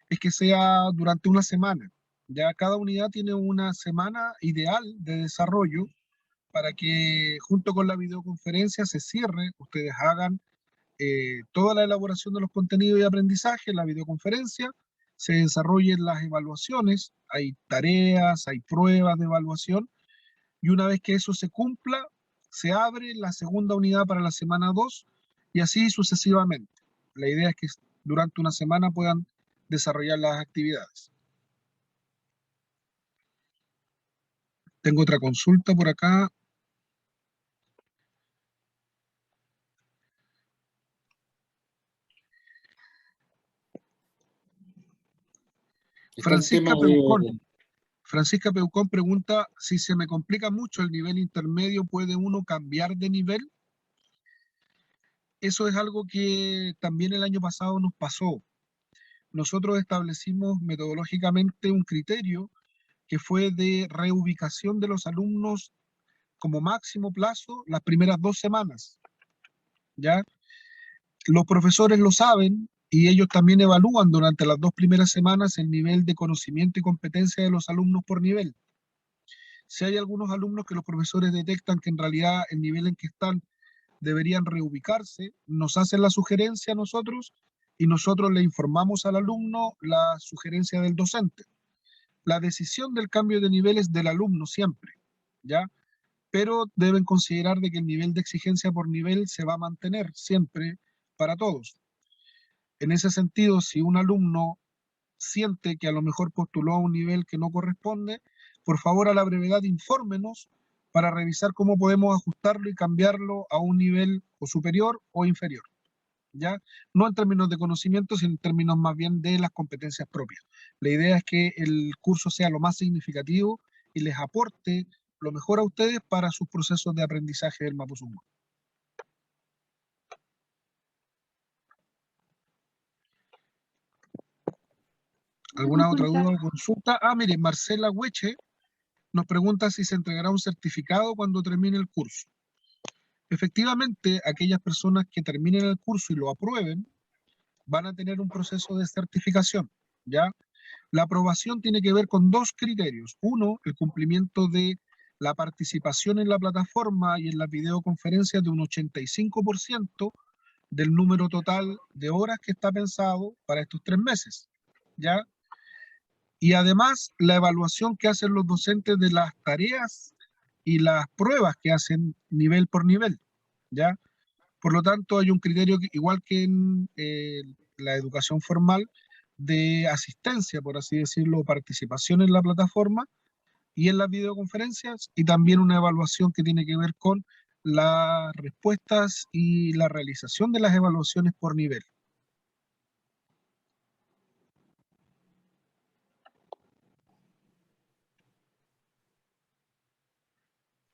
es que sea durante una semana. Ya cada unidad tiene una semana ideal de desarrollo para que junto con la videoconferencia se cierre, ustedes hagan toda la elaboración de los contenidos y aprendizaje, la videoconferencia, se desarrollen las evaluaciones, hay tareas, hay pruebas de evaluación, y una vez que eso se cumpla, se abre la segunda unidad para la semana 2 y así sucesivamente. La idea es que durante una semana puedan desarrollar las actividades. Tengo otra consulta por acá. Francisca Peucón pregunta, si se me complica mucho el nivel intermedio, ¿puede uno cambiar de nivel? Eso es algo que también el año pasado nos pasó. Nosotros establecimos metodológicamente un criterio que fue de reubicación de los alumnos como máximo plazo las primeras 2 semanas. ¿Ya? Los profesores lo saben y ellos también evalúan durante las 2 primeras semanas el nivel de conocimiento y competencia de los alumnos por nivel. Si hay algunos alumnos que los profesores detectan que en realidad el nivel en que están deberían reubicarse, nos hacen la sugerencia a nosotros y nosotros le informamos al alumno la sugerencia del docente. La decisión del cambio de nivel es del alumno siempre, ¿ya? Pero deben considerar de que el nivel de exigencia por nivel se va a mantener siempre para todos. En ese sentido, si un alumno siente que a lo mejor postuló a un nivel que no corresponde, por favor a la brevedad infórmenos para revisar cómo podemos ajustarlo y cambiarlo a un nivel o superior o inferior, ¿ya? No en términos de conocimiento, sino en términos más bien de las competencias propias. La idea es que el curso sea lo más significativo y les aporte lo mejor a ustedes para sus procesos de aprendizaje del Mapuzungún. ¿Alguna otra duda o consulta? Miren, Marcela Hueche nos pregunta si se entregará un certificado cuando termine el curso. Efectivamente, aquellas personas que terminen el curso y lo aprueben van a tener un proceso de certificación, ¿ya? La aprobación tiene que ver con 2 criterios. Uno, el cumplimiento de la participación en la plataforma y en las videoconferencias de un 85% del número total de horas que está pensado para estos 3 meses, ¿ya? Y además, la evaluación que hacen los docentes de las tareas y las pruebas que hacen nivel por nivel, ¿ya? Por lo tanto, hay un criterio que, igual que en la educación formal, de asistencia, por así decirlo, participación en la plataforma y en las videoconferencias, y también una evaluación que tiene que ver con las respuestas y la realización de las evaluaciones por nivel.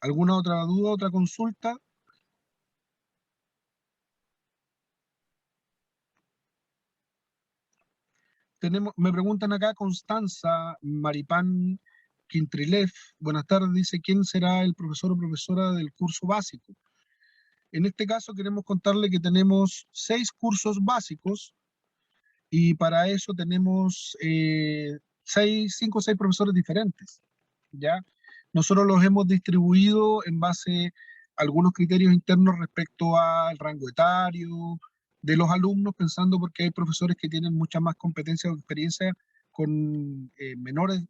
¿Alguna otra duda, otra consulta? Me preguntan acá Constanza Maripán Quintrilev. Buenas tardes, dice, ¿quién será el profesor o profesora del curso básico? En este caso queremos contarle que tenemos 6 cursos básicos y para eso tenemos 5 o 6 profesores diferentes, ¿ya? Nosotros los hemos distribuido en base a algunos criterios internos respecto al rango etario de los alumnos, pensando porque hay profesores que tienen mucha más competencia o experiencia con menores,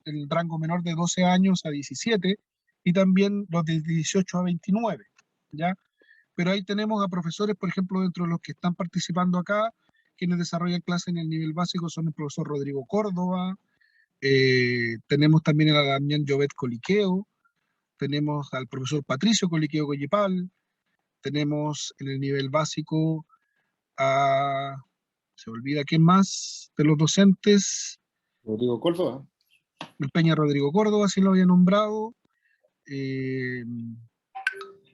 el rango menor de 12 años a 17, y también los de 18 a 29, ¿ya? Pero ahí tenemos a profesores, por ejemplo, dentro de los que están participando acá, quienes desarrollan clases en el nivel básico son el profesor Rodrigo Córdoba, tenemos también a Damián Llobet Coliqueo, tenemos al profesor Patricio Coliqueo Collipal, tenemos en el nivel básico a, se olvida quién más de los docentes, Rodrigo Córdoba. el Peña Rodrigo Córdoba, así lo había nombrado.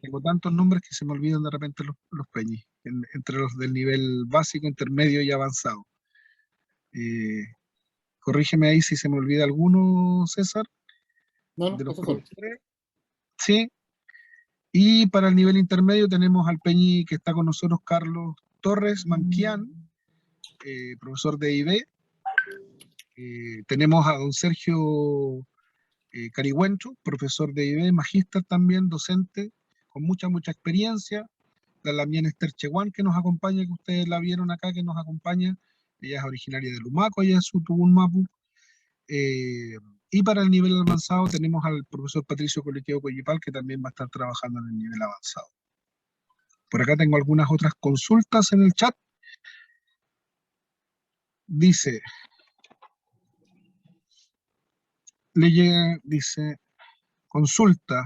Tengo tantos nombres que se me olvidan de repente los Peñis, entre los del nivel básico, intermedio y avanzado. Corrígeme ahí si se me olvida alguno, César, No, de los eso fue. profesores. Sí. Y para el nivel intermedio tenemos al Peñi que está con nosotros, Carlos Torres Manquián, profesor de IB. Tenemos a don Sergio Carigüencho, profesor de IB, magíster también, docente, con mucha experiencia. La Lamien Esther Cheguán, que nos acompaña, que ustedes la vieron acá, que nos acompaña. Ella es originaria de Lumaco, ella es Sutubún Mapu. Y para el nivel avanzado tenemos al profesor Patricio Coliqueo Collipal, que también va a estar trabajando en el nivel avanzado. Por acá tengo algunas otras consultas en el chat. Dice, dice, consulta.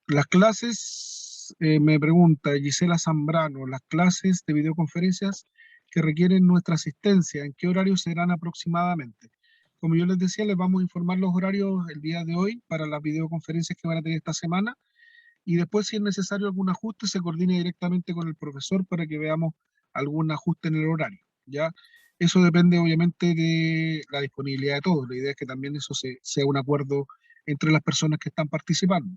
Las clases, me pregunta Gisela Zambrano, las clases de videoconferencias que requieren nuestra asistencia, ¿en qué horarios serán aproximadamente? Como yo les decía, les vamos a informar los horarios el día de hoy para las videoconferencias que van a tener esta semana, y después, si es necesario algún ajuste, se coordine directamente con el profesor para que veamos algún ajuste en el horario, ¿ya? Eso depende obviamente de la disponibilidad de todos. La idea es que también eso sea un acuerdo entre las personas que están participando.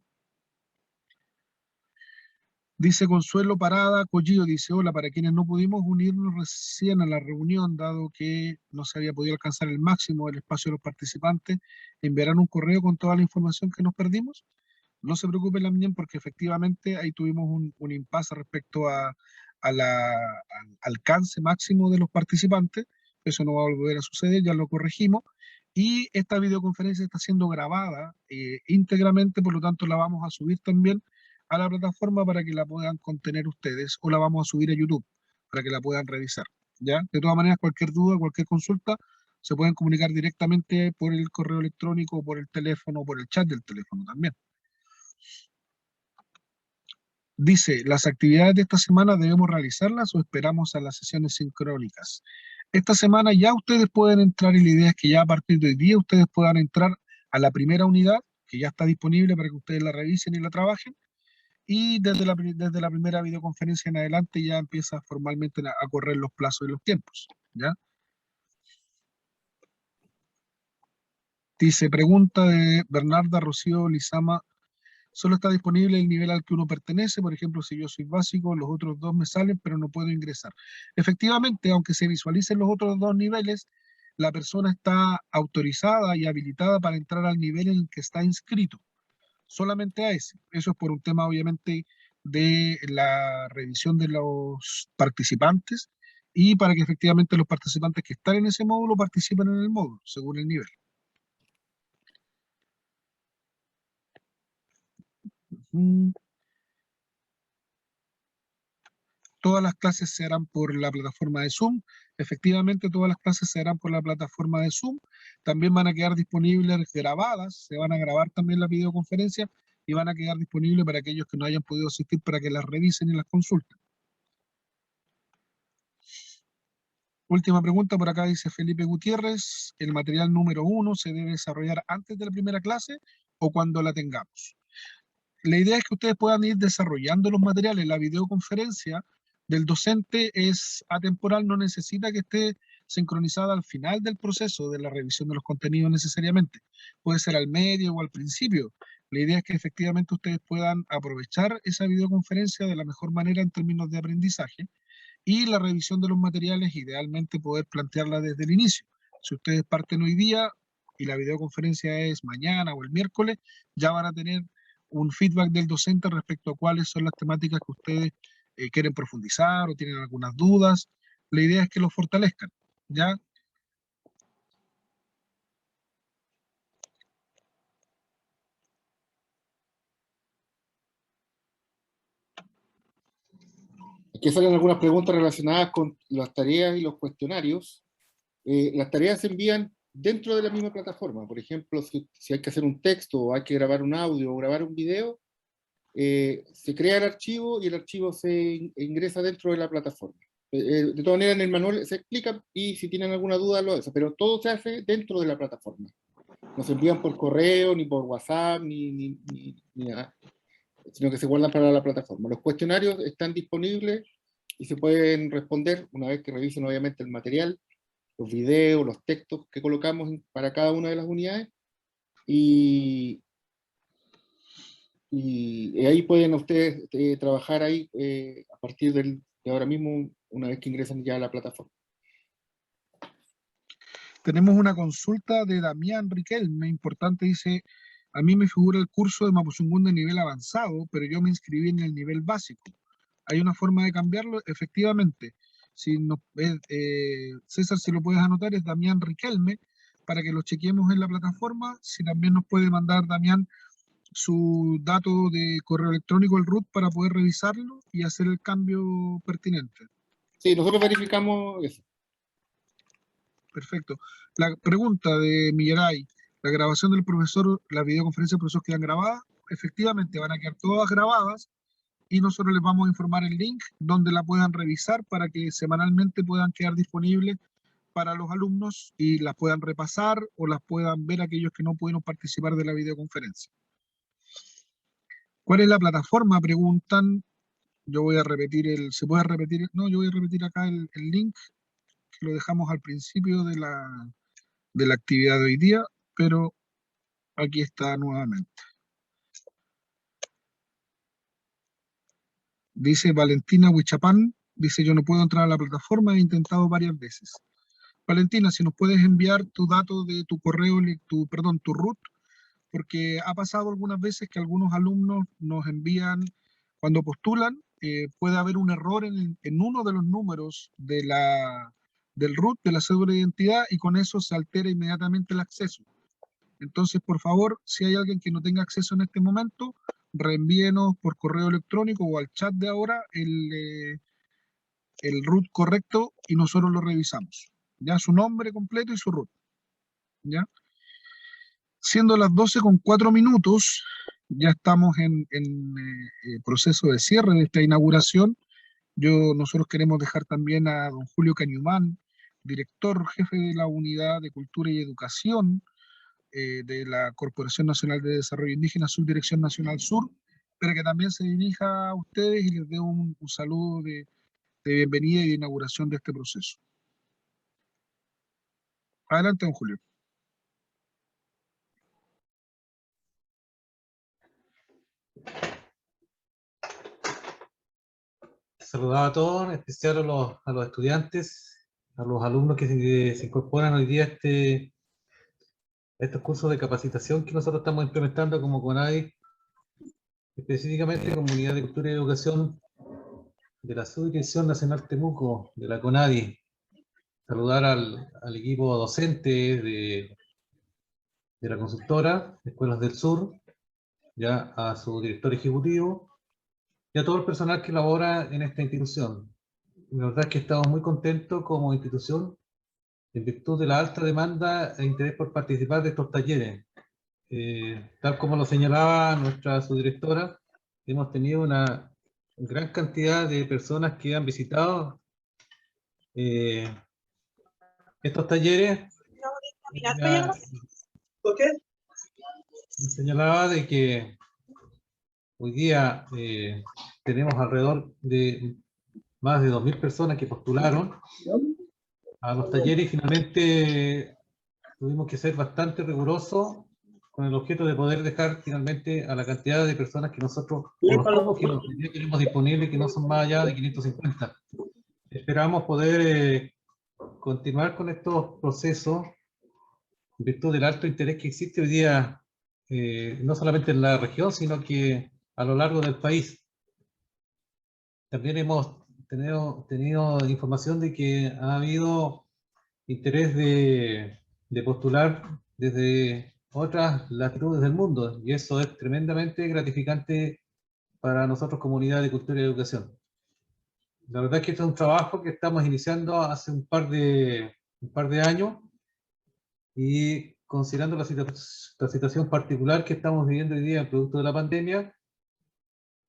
Dice Consuelo Parada Collillo, dice, hola, para quienes no pudimos unirnos recién a la reunión, dado que no se había podido alcanzar el máximo del espacio de los participantes, ¿enviarán un correo con toda la información que nos perdimos? No se preocupe, Lamien, porque efectivamente ahí tuvimos un impasse respecto al alcance máximo de los participantes. Eso no va a volver a suceder, ya lo corregimos. Y esta videoconferencia está siendo grabada íntegramente, por lo tanto la vamos a subir también a la plataforma para que la puedan contener ustedes, o la vamos a subir a YouTube para que la puedan revisar, ¿ya? De todas maneras, cualquier duda, cualquier consulta, se pueden comunicar directamente por el correo electrónico, por el teléfono, por el chat del teléfono también. Dice, ¿las actividades de esta semana debemos realizarlas o esperamos a las sesiones sincrónicas? Esta semana ya ustedes pueden entrar, y la idea es que ya a partir de hoy día ustedes puedan entrar a la primera unidad, que ya está disponible para que ustedes la revisen y la trabajen, y desde la primera videoconferencia en adelante ya empieza formalmente a correr los plazos y los tiempos, ¿ya? Dice, pregunta de Bernarda Rocío Lizama, solo está disponible el nivel al que uno pertenece. Por ejemplo, si yo soy básico, los otros dos me salen, pero no puedo ingresar. Efectivamente, aunque se visualicen los otros dos niveles, la persona está autorizada y habilitada para entrar al nivel en el que está inscrito. Solamente a ese. Eso es por un tema, obviamente, de la revisión de los participantes, y para que efectivamente los participantes que están en ese módulo participen en el módulo, según el nivel. Todas las clases se harán por la plataforma de Zoom. Efectivamente, todas las clases se harán por la plataforma de Zoom. También van a quedar disponibles grabadas, se van a grabar también las videoconferencias y van a quedar disponibles para aquellos que no hayan podido asistir, para que las revisen y las consulten. Última pregunta por acá, dice Felipe Gutiérrez, ¿el material número 1 se debe desarrollar antes de la primera clase o cuando la tengamos? La idea es que ustedes puedan ir desarrollando los materiales. La videoconferencia del docente es atemporal, no necesita que esté sincronizada al final del proceso de la revisión de los contenidos necesariamente. Puede ser al medio o al principio. La idea es que efectivamente ustedes puedan aprovechar esa videoconferencia de la mejor manera en términos de aprendizaje, y la revisión de los materiales idealmente poder plantearla desde el inicio. Si ustedes parten hoy día y la videoconferencia es mañana o el miércoles, ya van a tener un feedback del docente respecto a cuáles son las temáticas que ustedes quieren profundizar o tienen algunas dudas. La idea es que los fortalezcan, ¿ya? Aquí salen algunas preguntas relacionadas con las tareas y los cuestionarios. Las tareas se envían dentro de la misma plataforma. Por ejemplo, si hay que hacer un texto, o hay que grabar un audio, o grabar un video, se crea el archivo y el archivo se ingresa dentro de la plataforma. De todas maneras, en el manual se explica, y si tienen alguna duda lo hacen, pero todo se hace dentro de la plataforma. No se envían por correo, ni por WhatsApp, ni nada, sino que se guardan para la plataforma. Los cuestionarios están disponibles y se pueden responder una vez que revisen obviamente el material, los videos, los textos que colocamos para cada una de las unidades, y ahí pueden ustedes trabajar ahí a partir de ahora mismo, una vez que ingresan ya a la plataforma. Tenemos una consulta de Damián Riquelme, importante, dice: a mí me figura el curso de Mapuzungún de nivel avanzado, pero yo me inscribí en el nivel básico. ¿Hay una forma de cambiarlo? Efectivamente. Si no, César, si lo puedes anotar, es Damián Riquelme, para que lo chequeemos en la plataforma. Si también nos puede mandar, Damián, su dato de correo electrónico, el root, para poder revisarlo y hacer el cambio pertinente. Sí, nosotros verificamos eso. Perfecto. La pregunta de Milleray: la grabación del profesor, la videoconferencia del profesor quedan grabadas. Efectivamente, van a quedar todas grabadas, y nosotros les vamos a informar el link donde la puedan revisar para que semanalmente puedan quedar disponibles para los alumnos y las puedan repasar o las puedan ver aquellos que no pudieron participar de la videoconferencia. ¿Cuál es la plataforma? Preguntan. Yo voy a repetir ¿se puede repetir? No, yo voy a repetir acá el link, que lo dejamos al principio de la actividad de hoy día, pero aquí está nuevamente. Dice Valentina Huichapán, dice: yo no puedo entrar a la plataforma, he intentado varias veces. Valentina, si nos puedes enviar tu dato de tu correo, tu root, porque ha pasado algunas veces que algunos alumnos nos envían, cuando postulan, puede haber un error en uno de los números del root, de la cédula de identidad, y con eso se altera inmediatamente el acceso. Entonces, por favor, si hay alguien que no tenga acceso en este momento, reenvíenos por correo electrónico o al chat de ahora el root correcto y nosotros lo revisamos. Ya, su nombre completo y su root. ¿Ya? Siendo las 12:04, ya estamos en proceso de cierre de esta inauguración. Nosotros queremos dejar también a don Julio Cañumán, director jefe de la Unidad de Cultura y Educación de la Corporación Nacional de Desarrollo Indígena, Subdirección Nacional Sur, para que también se dirija a ustedes y les dé un saludo de bienvenida y de inauguración de este proceso. Adelante, don Julio. Saludaba a todos, en especial a los estudiantes, a los alumnos que se incorporan hoy día a estos cursos de capacitación que nosotros estamos implementando como CONADI, específicamente Comunidad de Cultura y Educación de la Subdirección Nacional Temuco, de la CONADI. Saludar al equipo docente de la consultora Escuelas del Sur, ya a su director ejecutivo y a todo el personal que labora en esta institución. La verdad es que estamos muy contentos como institución en virtud de la alta demanda e interés por participar de estos talleres. Tal como lo señalaba nuestra subdirectora, hemos tenido una gran cantidad de personas que han visitado estos talleres. Señalaba de que hoy día tenemos alrededor de más de 2.000 personas que postularon a los talleres, y finalmente tuvimos que ser bastante rigurosos con el objeto de poder dejar finalmente a la cantidad de personas que nosotros, o los cupos que nosotros tenemos disponibles, que no son más allá de 550. Esperamos poder continuar con estos procesos en virtud del alto interés que existe hoy día, no solamente en la región, sino que a lo largo del país. También hemos tenido información de que ha habido interés de postular desde otras latitudes del mundo, y eso es tremendamente gratificante para nosotros, Comunidad de Cultura y Educación. La verdad es que este es un trabajo que estamos iniciando hace un par de años, y considerando la situación particular que estamos viviendo hoy día, producto de la pandemia,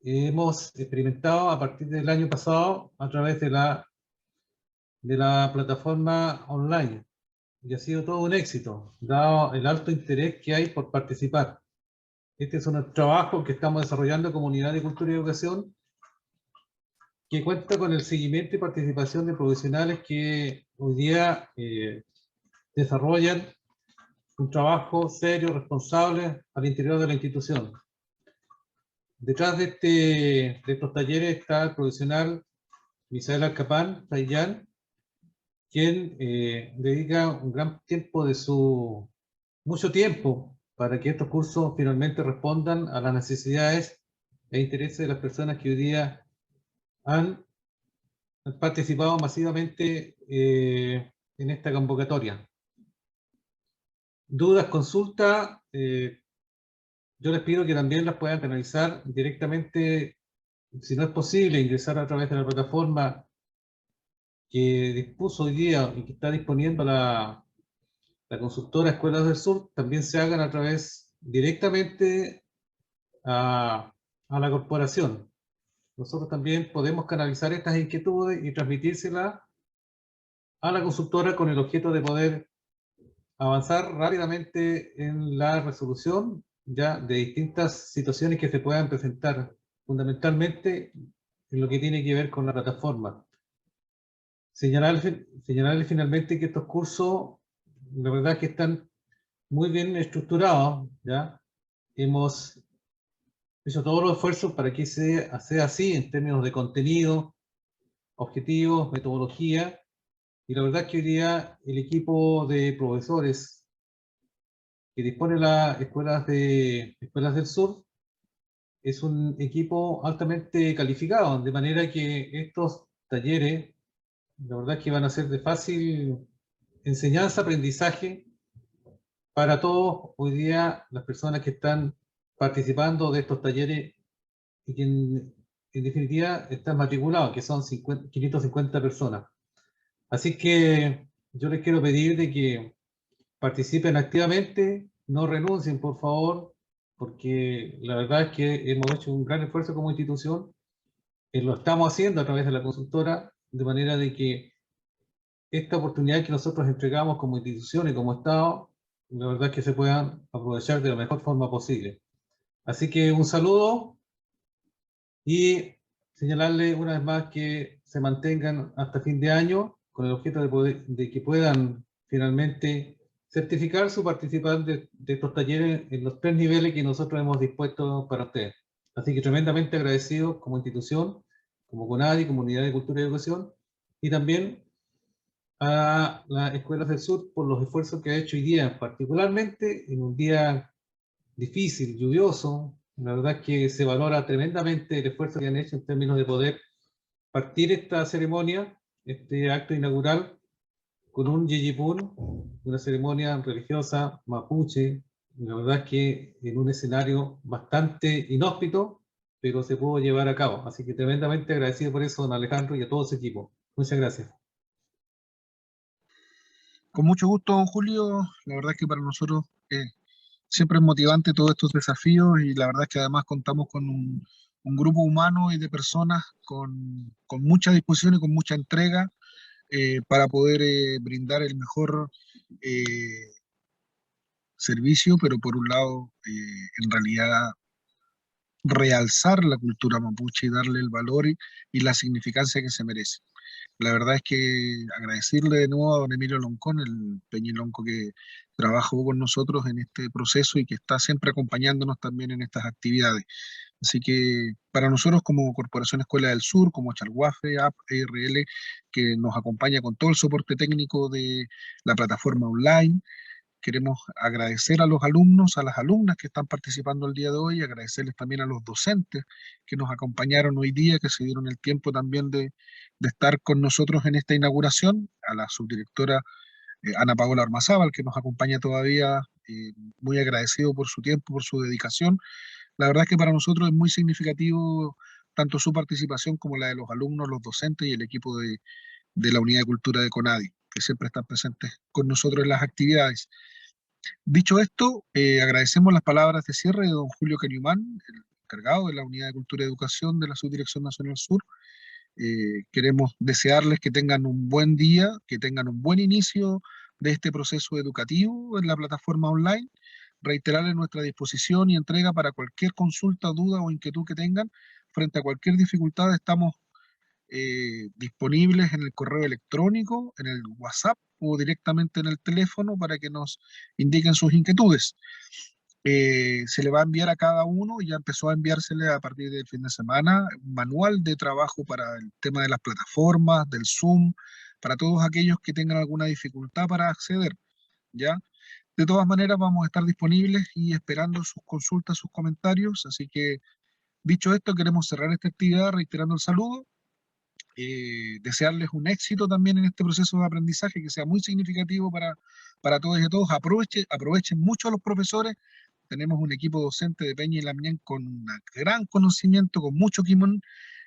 hemos experimentado a partir del año pasado a través de la plataforma online, y ha sido todo un éxito, dado el alto interés que hay por participar. Este es un trabajo que estamos desarrollando en Comunidad de Cultura y Educación, que cuenta con el seguimiento y participación de profesionales que hoy día desarrollan un trabajo serio, responsable al interior de la institución. Detrás de estos talleres está el profesional Misael Alcapán Tayán, quien dedica un gran tiempo mucho tiempo para que estos cursos finalmente respondan a las necesidades e intereses de las personas que hoy día han participado masivamente en esta convocatoria. Dudas, consultas, yo les pido que también las puedan canalizar directamente, si no es posible, ingresar a través de la plataforma que dispuso hoy día y que está disponiendo la consultora Escuelas del Sur, también se hagan a través directamente a la corporación. Nosotros también podemos canalizar estas inquietudes y transmitírselas a la consultora con el objeto de poder avanzar rápidamente en la resolución ya de distintas situaciones que se puedan presentar, fundamentalmente en lo que tiene que ver con la plataforma. Señalarles finalmente que estos cursos, la verdad es que están muy bien estructurados, ¿ya? Hemos hecho todos los esfuerzos para que sea así en términos de contenido, objetivos, metodología, y la verdad es que hoy día el equipo de profesores que dispone las Escuelas del Sur es un equipo altamente calificado, de manera que estos talleres, la verdad es que van a ser de fácil enseñanza, aprendizaje para todos hoy día las personas que están participando de estos talleres y que en definitiva están matriculados, que son 550 personas. Así que yo les quiero pedir de que participen activamente, no renuncien por favor, porque la verdad es que hemos hecho un gran esfuerzo como institución, lo estamos haciendo a través de la consultora, de manera de que esta oportunidad que nosotros entregamos como institución y como Estado, la verdad es que se puedan aprovechar de la mejor forma posible. Así que un saludo y señalarle una vez más que se mantengan hasta fin de año con el objeto de que puedan finalmente certificar su participación de estos talleres en los 3 niveles que nosotros hemos dispuesto para ustedes. Así que tremendamente agradecido como institución, como CONADI, Comunidad de Cultura y Educación, y también a las Escuelas del Sur por los esfuerzos que ha hecho hoy día, particularmente en un día difícil, lluvioso. La verdad es que se valora tremendamente el esfuerzo que han hecho en términos de poder partir esta ceremonia, este acto inaugural, con un yeyipún, una ceremonia religiosa mapuche. La verdad es que en un escenario bastante inhóspito, pero se pudo llevar a cabo. Así que tremendamente agradecido por eso, don Alejandro, y a todo su equipo. Muchas gracias. Con mucho gusto, don Julio. La verdad es que para nosotros siempre es motivante todos estos desafíos, y la verdad es que además contamos con un grupo humano y de personas con mucha disposición y con mucha entrega para poder brindar el mejor servicio, pero por un lado, en realidad, realzar la cultura mapuche y darle el valor y la significancia que se merece. La verdad es que agradecerle de nuevo a don Emilio Loncón, el peñilonco que trabajó con nosotros en este proceso y que está siempre acompañándonos también en estas actividades. Así que para nosotros como Corporación Escuela del Sur, como Chalguafe, AP, ERL, que nos acompaña con todo el soporte técnico de la plataforma online, queremos agradecer a los alumnos, a las alumnas que están participando el día de hoy, agradecerles también a los docentes que nos acompañaron hoy día, que se dieron el tiempo también de estar con nosotros en esta inauguración, a la subdirectora Ana Paola Ormazábal, que nos acompaña todavía, muy agradecido por su tiempo, por su dedicación. La verdad es que para nosotros es muy significativo tanto su participación como la de los alumnos, los docentes y el equipo de la Unidad de Cultura de CONADI, que siempre están presentes con nosotros en las actividades. Dicho esto, agradecemos las palabras de cierre de don Julio Cañumán, el encargado de la Unidad de Cultura y Educación de la Subdirección Nacional Sur. Queremos desearles que tengan un buen día, que tengan un buen inicio de este proceso educativo en la plataforma online. Reiterarles nuestra disposición y entrega para cualquier consulta, duda o inquietud que tengan. Frente a cualquier dificultad estamos disponibles en el correo electrónico, en el WhatsApp o directamente en el teléfono para que nos indiquen sus inquietudes. Se le va a enviar a cada uno, ya empezó a enviársele a partir del fin de semana, un manual de trabajo para el tema de las plataformas, del Zoom, para todos aquellos que tengan alguna dificultad para acceder, ¿ya? De todas maneras, vamos a estar disponibles y esperando sus consultas, sus comentarios, así que, dicho esto, queremos cerrar esta actividad reiterando el saludo, desearles un éxito también en este proceso de aprendizaje, que sea muy significativo para todos y todos. Aprovechen mucho a los profesores. Tenemos un equipo docente de Peña y Lamien con un gran conocimiento, con mucho quimón,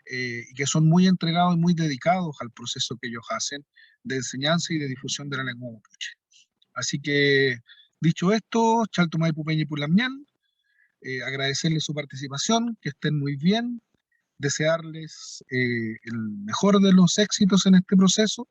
y que son muy entregados y muy dedicados al proceso que ellos hacen de enseñanza y de difusión de la lengua mapuche. Así que, dicho esto, Chaltumay Peña y Pulamien, agradecerles su participación, que estén muy bien, desearles el mejor de los éxitos en este proceso